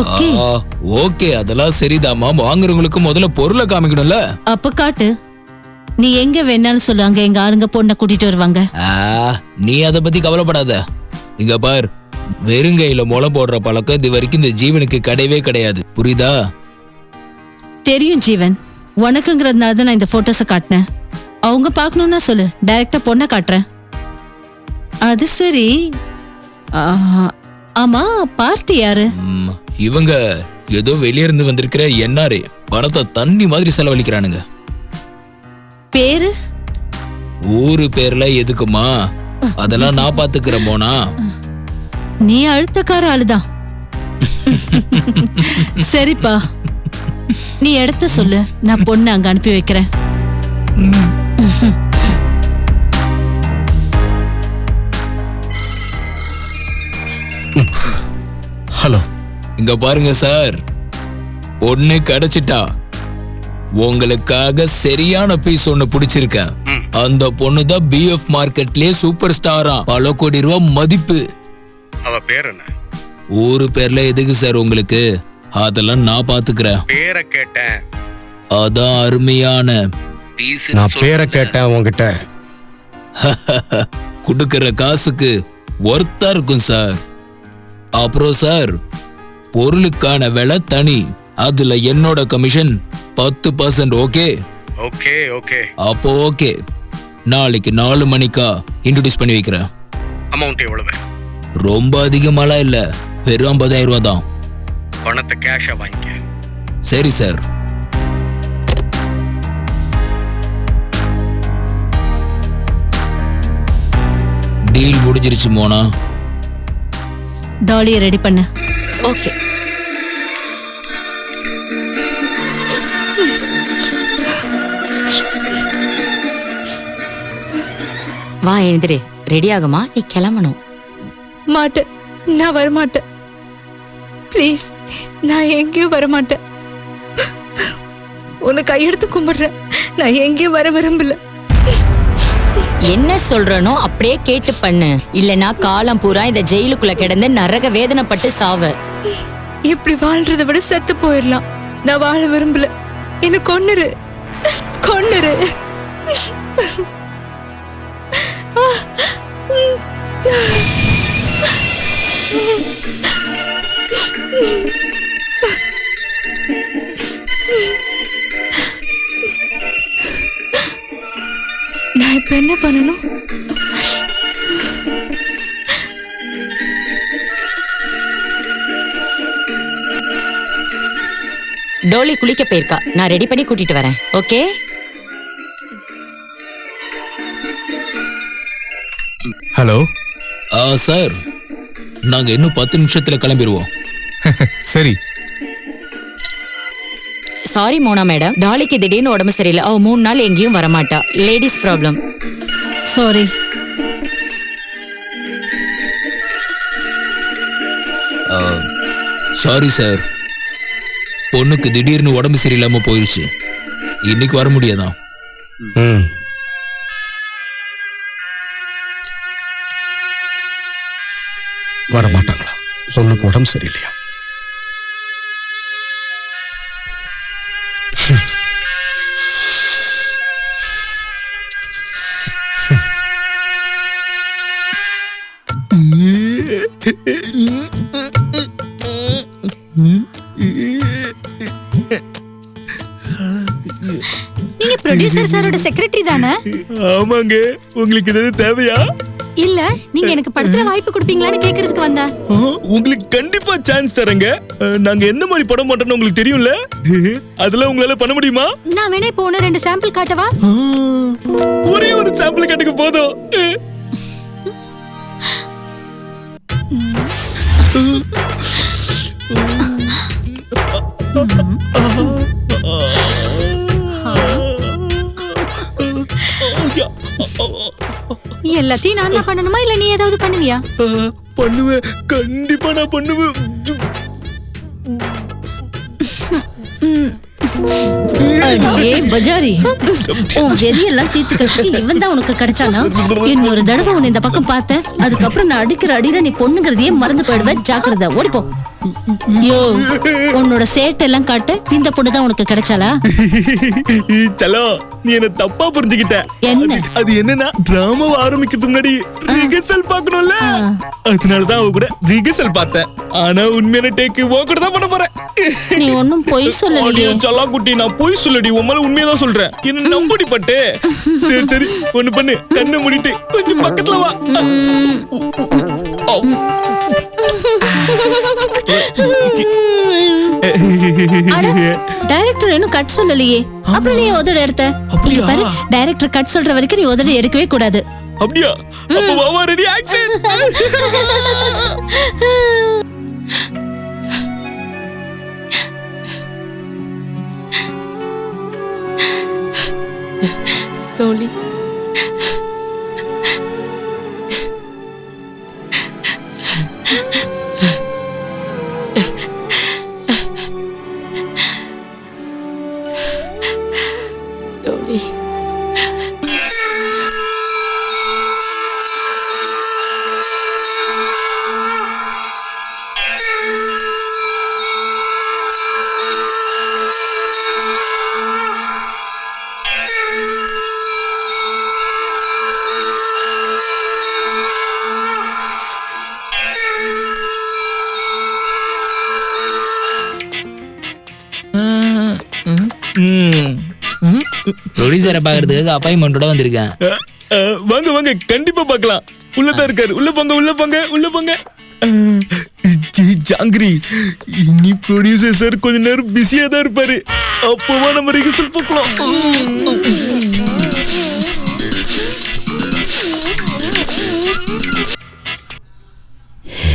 ஓகே? ஓகே, அதெல்லாம் சரிதாமா. வாங்குறவங்களுக்கு முதல்ல பொருளை காமிக்கணும்ல. அப்ப காட்டு. நீ எங்க வேணாலும் சொல்லுவாங்க, எங்க ஆளுங்க பொண்ணை கூட்டிட்டு வருவாங்க. நீ அதை பத்தி கவலைப்படாத. இங்க பார், வெறுங்கையில முளை போடுற பழக்கம் இது வரைக்கும் இந்த ஜீவனுக்கு கிடையவே கிடையாது. புரியுதா? தெரியும் ஜீவன், உனக்குங்கிறதுனால தான் நான் இந்த போட்டோஸை காட்டினேன். அவங்க பார்க்கணும்னா சொல்லு, டைரக்டா பொண்ணை காட்டுறேன். அது சரி. ஆமா, பார்ட்டி யாரு? இவங்க ஏதோ வெளியிருந்து வந்திருக்கிற என்ஆர்ஏ. பணத்தை தண்ணி மாதிரி செலவழிக்கிறானுங்க. பேரு? ஊரு பேர்ல எதுக்குமா? அதெல்லாம் நான் பாத்துக்கிறேன் மோனா. நீ அழுத்தக்கார ஆளுதான். சரிப்பா, நீ இடத்த சொல்லு, நான் பொண்ணு அங்க அனுப்பி வைக்கிறேன். ஹலோ, இங்க பாருங்க சார், பொண்ணு கிடைச்சிட்டா. உங்களுக்காக சரியான பீஸ் ஒண்ணு பிடிச்சிருக்கேன். அந்த பொண்ணு தான் பிஎஃப் மார்க்கெட்லயே சூப்பர் ஸ்டாரா, பல கோடி ரூபாய் மதிப்பு. அவ பேர் என்ன? ஊரு பேர்ல எதுக்கு சார் உங்களுக்கு? அதெல்லாம் நான் பாத்துக்கிறேன். பேரை கேட்டேன். அதான் அருமையான பீஸ். நான் பேரை கேட்டேன் உங்ககிட்ட. குடுக்கிற காசுக்கு ஒர்த்தா இருக்கும் சார். அப்புறம் சார், பொருளுக்கான விலை தனி, அதுல என்னோட கமிஷன் 10%. ஓகே? Okay okay. அப்போ ஓகே, நாளைக்கு 4 மணிக்கா இன்ட்ரோடியூஸ் பண்ணி வைக்கிறேன். அமௌண்ட் எவ்வளவு? ரொம்ப அதிகமாலாம் இல்ல, வெறும் 50,000 ரூபா தான். பணத்தை கேஷா வாங்கிக்க. சரி சார். டீல் முடிஞ்சிருச்சு மோனா. டாலியை ரெடி பண்ணு. ஓகே. வா, எழுந்திரு. ரெடி ஆகுமா? நீ கிளம்பணும். மாட்டேன், நான் வரமாட்டேன். ப்ளீஸ், நான் எங்கேயும் வரமாட்டேன். உன்னை கையெடுத்து கும்பிடுறேன். நான் எங்கேயும் வர விரும்பல. என்ன சொல்றனோ அப்படியே கேட்டு பண்ணு, இல்லனா காலம் பூரா இந்த ஜெயிலுக்குள்ள கிடந்து நரக வேதனைப்பட்டு சாவ. இப்படி வாழ்றதை விட செத்து போயிடலாம். நான் வாழ விரும்பல. என்ன கொன்னுரு, கொன்னுரு. நான் இப்ப என்ன பண்ணணும்? டோலி குளிக்க போயிருக்கா, நான் ரெடி பண்ணி கூட்டிட்டு வரேன். ஓகே? ஹலோ சார், நாங்க இன்னும் 10 நிமிஷத்துல கிளம்பிடுவோம். சரி. சாரி மோனா மேடம், டாலிக்கு திடீர்னு உடம்பு சரியில்லை. அவ 3 நாள் எங்கேயும் வரமாட்டா. Ladies problem. Sorry. Sorry sir, பொண்ணுக்கு திடீர்னு உடம்பு சரியில்லாம போயிருச்சு, இன்னைக்கு வர முடியாதான். வர மாட்டாங்களா? பொண்ணுக்கு உடம்பு சரியில்லையா? நீங்க ப்ரொடியூசர் சாரோட செக்ரட்டரி தானே? ஆமாங்க. உங்களுக்கு ஏதாவது தேவையா? இல்ல, நீங்க எனக்கு படத்துல வாய்ப்பு கொடுப்பீங்களான்னு கேக்குறதுக்கு வந்தேன். உங்களுக்கு கண்டிப்பா சான்ஸ் தரேங்க. நாங்க எந்த மாதிரி படம் பண்றோம்னு உங்களுக்கு தெரியும்ல, அதெல்லாம் உங்களால பண்ண முடியுமா? நான் வேணா இப்போ 2 சாம்பிள் காட்டவா? ஒரே ஒரு சாம்பிள் காட்டுங்க போதும். எல்லாத்தையும் நான் தான் பண்ணணுமா இல்ல நீ ஏதாவது பண்ணுவியா? பண்ணுவேன், கண்டிப்பா நான் பண்ணுவேன். அடியே பஜாரி, உன் வெறியெல்லாம் தீர்த்துக்கிறதுக்கு இவன் தான் உனக்கு கிடைச்சானா? இன்னொரு தடவை உன்னை இந்த பக்கம் பார்த்தேன், அதுக்கப்புறம் நான் அடிக்கிற அடியில நீ பொண்ணுங்கிறதையே மறந்து போயிடுவேன். ஜாக்கிரதை, ஓடிப்போ. யோ, உன்னோட சேட்டெல்லாம் காட்டு. இந்த பொண்ணு தான் உனக்கு கிடைச்சாளா? சலோ, நீ என்ன தப்பா புரிஞ்சுக்கிட்ட. என்ன? அது என்னன்னா, டிராமாவை ஆரம்பிக்கிறதுக்கு முன்னாடி ரிஹர்சல் பார்க்கணும்ல, அதனாலதான் அவ கூட ரிஹர்சல் பார்த்தேன். ஆனா உண்மையான டேக் உன் கூட தான் பண்ண போறேன். நீ ஒன்னும் பொய் சொல்லலையே. சலா குட்டி, நான் பொய் சொல்லடி, உன் மேல உண்மையதான் சொல்றேன். என்ன நம்படி பட்டு. சரி சரி, ஒண்ணு பண்ணு, கண்ணை மூடிட்டு கொஞ்சம் பக்கத்துல வா. டைரக்டர் இன்னும் கட் சொல்லலையே, அப்புறம் நீ உதடு எடுத்த. இங்க பாரு, டைரக்டர் கட் சொல்ற வரைக்கும் நீ உதடு எடுக்கவே கூடாது. அப்படியா? அப்ப வாவா, ரெடி, ஆக்சன். டோலி, டோலி, ப்ரொடியூசரை பாக்குறதுக்கு அப்பாயின்மெண்டோட வந்திருக்கேன். வாங்க வாங்க, கண்டிப்பா பார்க்கலாம். உள்ளதான் இருக்காரு. உள்ள போங்க, உள்ள போங்க, உள்ள போங்க. ஜாங்கிரி, இனி ப்ரொடியூசர் சார் கொஞ்ச நேரம் பிஸியா தான் இருப்பாரு. அப்போவா நம்ம ரிஹர்சல் பார்க்கலாம்.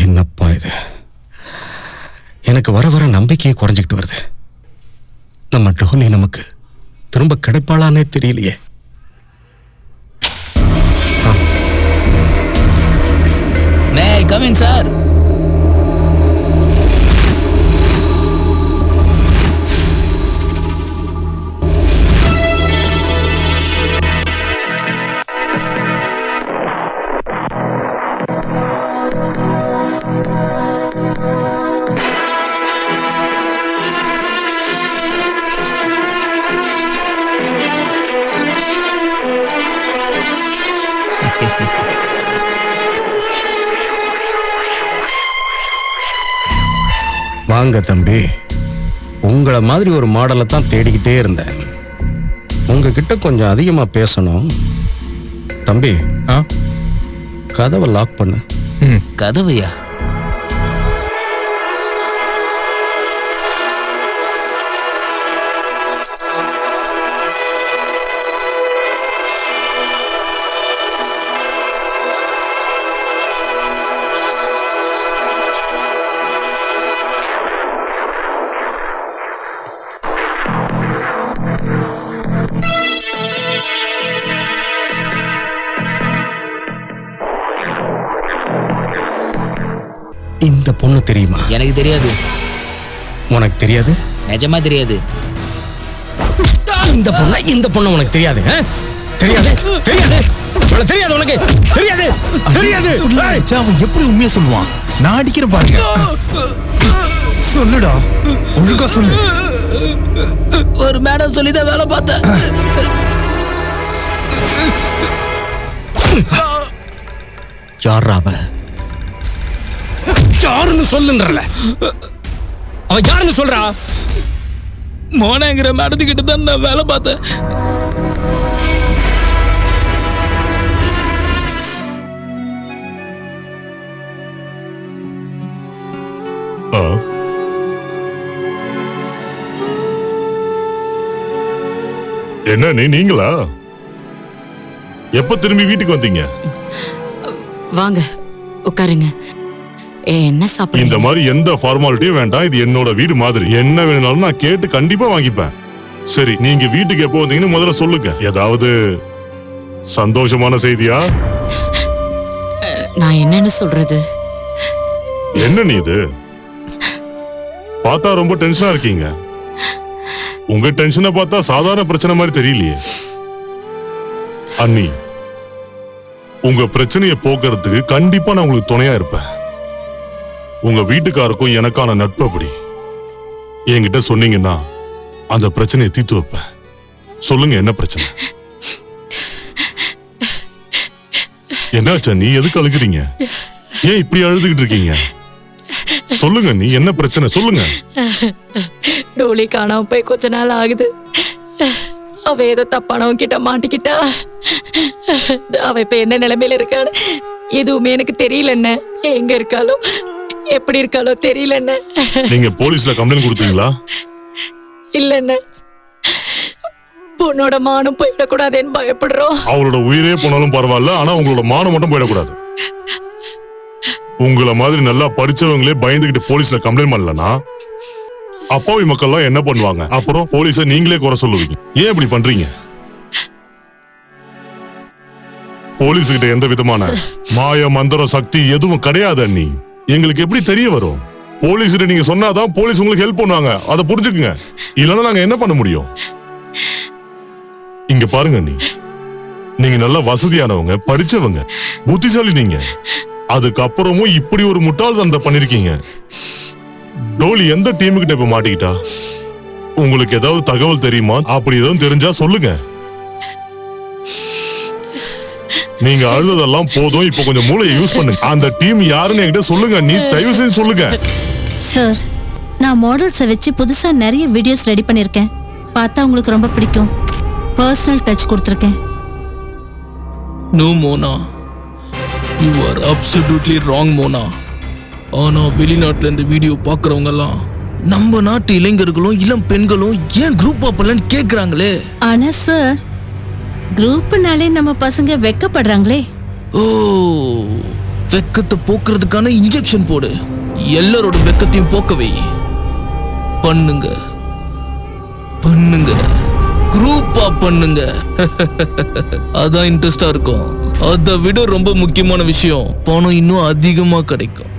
என்னப்பா இது? எனக்கு வர வர நம்பிக்கையே குறைஞ்சிக்கிட்டு வருது. நம்ம டோனி நமக்கு திரும்ப கிடைப்பாளானே தெரியலையே. மே ஐ கம் இன் சார்? வாங்க தம்பி, உங்களை மாதிரி ஒரு மாடலை தான் தேடிக்கிட்டே இருந்தேன். உங்ககிட்ட கொஞ்சம் அதிகமாக பேசணும். தம்பி, கதவை லாக் பண்ணு. கதவையா? பொண்ணு தெரியுமா? எனக்கு தெரியாது. உனக்கு தெரியாது? நிஜமா தெரியாது. இந்த பொண்ணு உனக்கு தெரியாது? தெரியாது தெரியாது தெரியாது உனக்கு தெரியாது தெரியாது. அவன் எப்படி உண்மையா சொல்லுவான்? நான் அடிக்கிறேன் பாருங்க. சொல்லுடா, ஒழுங்கா சொல்லு. ஒரு மேடம் சொல்லிதான் வேலை பார்த்தேன். யாரா அவ? யாருன்னு சொல்லுன்றல. அவ யாருன்னு சொல்றா? மோனாங்கிற மேடத்துக்கிட்ட தான் நான் வேலை பார்த்தேன். என்ன நீங்களா? எப்ப திரும்பி வீட்டுக்கு வந்தீங்க? வாங்க உட்காருங்க. என்ன சாப்பிடுறீங்க? இந்த மாதிரி எந்த ஃபார்மாலிட்டியும் வேண்டாம். இது என்னோட வீடு மாதிரி. என்ன வேணும்னாலும் நான் கேட்டு கண்டிப்பா வாங்கிப்பேன். சரி, நீங்க வீட்டுக்கு எப்போ வந்தீங்கன்னு முதல்ல சொல்லுங்க. ஏதாவது சந்தோஷமான செய்தியா? நான் என்னன்னு சொல்றது? என்ன நீ இது பார்த்தா ரொம்ப டென்ஷனா இருக்கீங்க. உங்க டென்ஷனை பார்த்தா சாதாரண பிரச்சனை மாதிரி தெரியலையே. அண்ணி, உங்க பிரச்சனையை போக்குறதுக்கு கண்டிப்பா நான் உங்களுக்கு துணையா இருப்பேன். உங்க வீட்டுக்காருக்கும் எனக்கான நட்பு அப்படி. என்கிட்ட சொன்னீங்கன்னா அந்த பிரச்சனையை தீர்த்து வைப்பேன். சொல்லுங்க, என்ன பிரச்சனை? என்னாச்சா, நீ எதுக்கு அழுகுறீங்க? ஏன் இப்படி அழுதுகிட்டு இருக்கீங்க? சொல்லுங்க, நீ என்ன பிரச்சனை சொல்லுங்க. டோலி காணாம போய் கொஞ்ச நாள் ஆகுது. அவ ஏதோ தப்பானவங்க கிட்ட மாட்டிக்கிட்டா. அவ இப்ப என்ன நிலைமையில இருக்கான்னு எதுவுமே எனக்கு தெரியல. என்ன எங்க இருக்காளோ எப்படி இருக்காளோ தெரியல. என்ன நீங்க போலீஸ்ல கம்ப்ளைண்ட் கொடுத்தீங்களா? இல்ல, பொண்ணோட மானம் போயிடக்கூடாதுன்னு பயப்படுறோம். அவளோட உயிரே போனாலும் பரவாயில்ல, ஆனா உங்களோட மானம் மட்டும் போயிடக்கூடாது. உங்களை மாதிரி நல்லா படிச்சவங்களே பயந்துகிட்டு போலீஸ்ல கம்ப்ளைண்ட் பண்ணலனா அப்பாவி மக்கள்லாம் என்ன பண்ணுவாங்க? அப்புறம் போலீஸை நீங்களே குறை சொல்லுவீங்க. ஏன் இப்படி பண்றீங்க? போலீஸ்கிட்ட எந்த விதமான மாய மந்திர சக்தி எதுவும் கிடையாது அண்ணி. எங்களுக்கு எப்படி தெரிய வரும்? போலீஸ்கிட்ட நீங்க சொன்னாதான் போலீஸ் உங்களுக்கு ஹெல்ப் பண்ணுவாங்க. அதை புரிஞ்சுக்குங்க. இல்லைன்னா நாங்க என்ன பண்ண முடியும்? இங்க பாருங்க அண்ணி, நீங்க நல்லா வசதியானவங்க, படிச்சவங்க, புத்திசாலி. நீங்க அதுக்கப்புறமும் இப்படி ஒரு முட்டாள்தனத்தை பண்ணிருக்கீங்க. டோலி எந்த டீமுக்கிட்ட இப்ப மாட்டிக்கிட்டா? உங்களுக்கு ஏதாவது தகவல் தெரியுமா? அப்படி எதுவும் தெரிஞ்சா சொல்லுங்க. நீங்க அழுததெல்லாம் போதும். இப்ப கொஞ்சம் மூளையை யூஸ் பண்ணுங்க. அந்த டீம் யாருன்னு என்கிட்ட சொல்லுங்க. நீ தயவு செஞ்சு சொல்லுங்க. சார், நான் மாடல்ஸை வச்சு புதுசா நிறைய வீடியோஸ் ரெடி பண்ணிருக்கேன். பார்த்தா உங்களுக்கு ரொம்ப பிடிக்கும். பர்சனல் டச் கொடுத்துருக்கேன். No Mona, you are absolutely wrong Mona. ஆனா வெளிநாட்டுல இந்த வீடியோ பார்க்கறவங்க எல்லாம் நம்ம நாட்டு இளைஞர்களும் இளம் பெண்களும் ஏன் குரூப் அப்பலன்னு கேக்குறாங்களே. ஆனா சார், குரூப்னாலே நம்ம பசங்க வெக்கப்படுறாங்களே. ஓ, வெக்கத்தை போக்குறதுக்கான இன்ஜெக்ஷன் போடு. எல்லாரோட வெக்கத்தையும் போக்கவே பண்ணுங்க. பண்ணுங்க, குரூப்பா பண்ணுங்க. அதான் இன்ட்ரெஸ்டா இருக்கும். அதை விட ரொம்ப முக்கியமான விஷயம், பணம் இன்னும் அதிகமா கிடைக்கும்.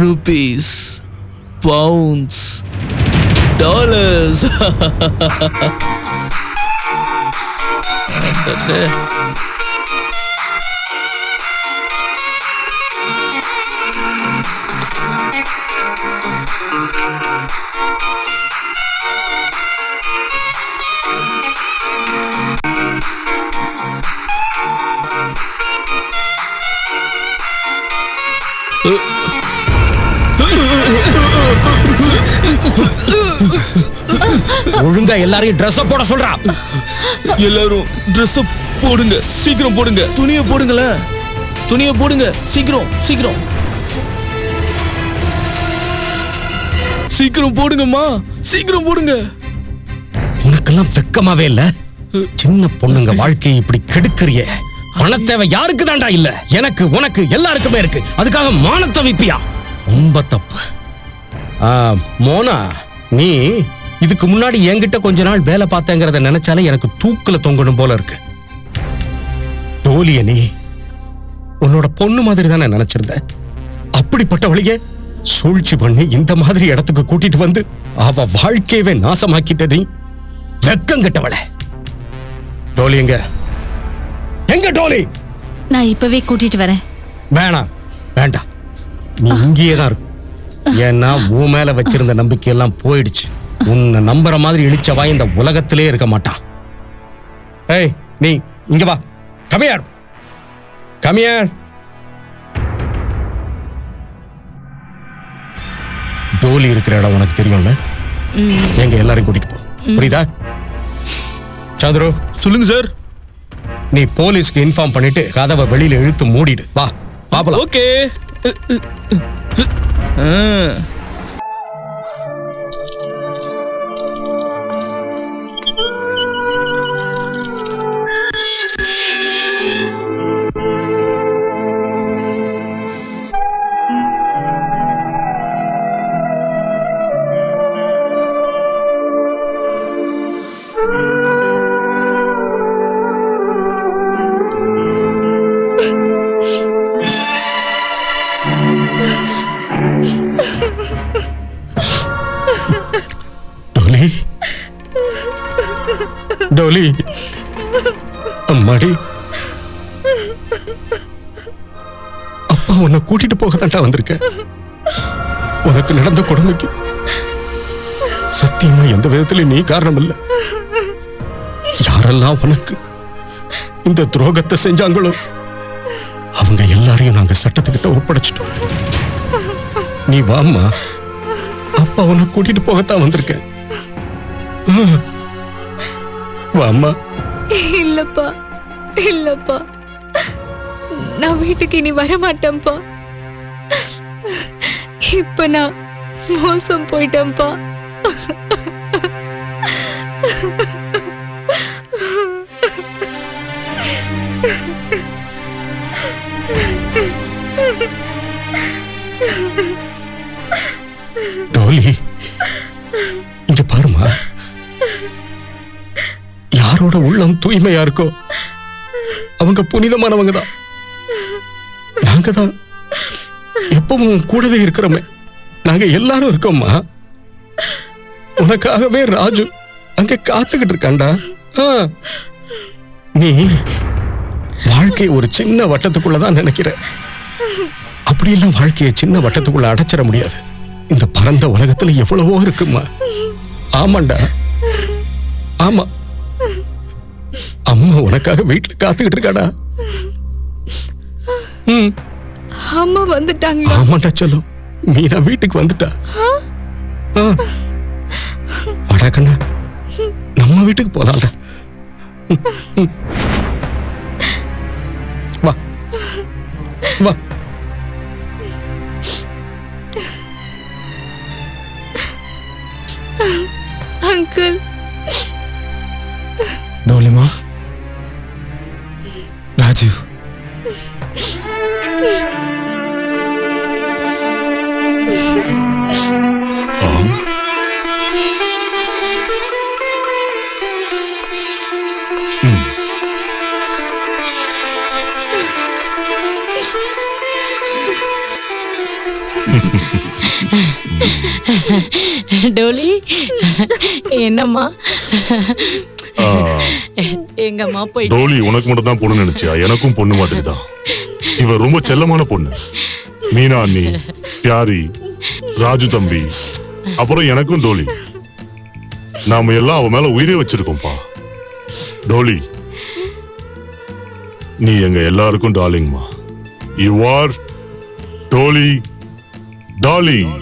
Rupees, pounds, dollars. ஒழுங்கா எல்லாரையும் ட்ரெஸ் போட சொல்றா. எல்லாரும் ட்ரெஸ் போடுங்க, சீக்கிரம் போடுங்க. துணியை போடுங்கள, துணியை போடுங்க, சீக்கிரம் சீக்கிரம் சீக்கிரம் போடுங்கம்மா, சீக்கிரம் போடுங்க. உனக்கெல்லாம் வெக்கமாவே இல்ல? சின்ன பொண்ணுங்க வாழ்க்கையை இப்படி கெடுக்கிறிய. பணத்தேவை யாருக்கு தாண்டா இல்ல? எனக்கு, உனக்கு, எல்லாருக்குமே இருக்கு. அதுக்காக மானத்தை வைப்பியா? ரொம்ப தப்பு. மோனா, நீ இதுக்கு முன்னாடி என்கிட்ட கொஞ்ச நாள் வேலை பார்த்தேங்கிறத நினைச்சாலே எனக்கு தூக்குல தொங்கணும் போல இருக்கு. டோலிய நீ உன்னோட பொண்ணு மாதிரி தானே நினைச்சிருந்த. அப்படிப்பட்ட வழியே சூழ்ச்சி பண்ணி இந்த மாதிரி இடத்துக்கு கூட்டிட்டு வந்து அவ வாழ்க்கையவே நாசமாக்கிட்ட நீ வெக்கம் கெட்டவளே. டோலி எங்க டோலி? நான் இப்பவே கூட்டிட்டு வரேன். வேணாம், வேண்டாம், நீ இங்கேயே தான் இருக்கும். ஏன்னா உன் மேல வச்சிருந்த நம்பிக்கை எல்லாம் போயிடுச்சு. உன்னை நம்புற மாதிரி இழிச்சவா இந்த உலகத்திலே இருக்க மாட்டா. ஏய், நீ இங்க வா. கமியார் கமியார். டோலி இருக்கிற இடம் உனக்கு தெரியும்ல? எங்க எல்லாரையும் கூட்டிட்டு போ, புரியுதா? சந்திரு, சொல்லுங்க சார். நீ போலீஸ்க்கு இன்ஃபார்ம் பண்ணிட்டு கதவை வெளியில இழுத்து மூடிடு. வா பாப்பலாம். ஓகே. டோலி, அம்மாடி, அப்பா உன்னை கூட்டிட்டு போக தாண்டா வந்திருக்க. உனக்கு நடந்த கொடுமைக்கு சத்தியமா எந்த விதத்திலும் நீ காரணம் இல்ல. யாரெல்லாம் உனக்கு இந்த துரோகத்தை செஞ்சாங்களோ அவங்க எல்லாரையும் நாங்க சட்டத்துக்கிட்ட ஒப்படைச்சிட்டோம். நீ வாம்மா, அப்பா உன்னை கூட்டிட்டு போகத்தான் வந்திருக்க. வாம்மா. இல்லப்பா, இல்லப்பா, நான் வீட்டுக்கு இனி வரமாட்டேன்ப்பா. இப்ப நான் மோசம் போயிட்டேன்ப்பா. டோலி, இங்க பாருமா. யாரோட உள்ளம் தூய்மையா இருக்கோ அவங்க புனிதமானவங்க தான். நாங்க தான் எப்பவும் கூடவே இருக்கிறோமே. நாங்க எல்லாரும் இருக்கோம்மா. உனக்காகவே ராஜு அங்க காத்துக்கிட்டு இருக்காண்டா. நீ வாழ்க்கை ஒரு சின்ன வட்டத்துக்குள்ளதான் நினைக்கிற. அப்படியெல்லாம் வாழ்க்கையை சின்ன வட்டத்துக்குள்ள அடைச்சிட முடியாது. இந்த பரந்த உலகத்துல எவ்வளவோ இருக்குமா. ஆமாண்டா, ஆமா. அம்மா உனக்காக வீட்டுல காத்துக்கிட்டு இருக்காடா. அம்மா வந்துட்டாங்க. ஆமாண்டா சொல்லும். மீனா வீட்டுக்கு வந்துட்டா. வாடா கண்ணா, நம்ம வீட்டுக்கு போலாம்டா. வா வா. அங்கிள். டோலிமா, ராஜு, டோலி, என்னம்மா? எங்கம்மா போய்? டோலி, உனக்கு மட்டும் தான் பொண்ணு நினைச்சியா? எனக்கும் பொண்ணு மாதிரி தான். இவ ரொம்ப செல்லமான பொண்ணு. மீனா அண்ணி, பியாரி, ராஜு தம்பி, அப்புறம் எனக்கும் டோலி. நாம எல்லாம் அவ மேல உயிரே வச்சிருக்கோம்ப்பா. டோலி, நீ எங்க எல்லாருக்கும் டார்லிங்மா. You are Dolly darling.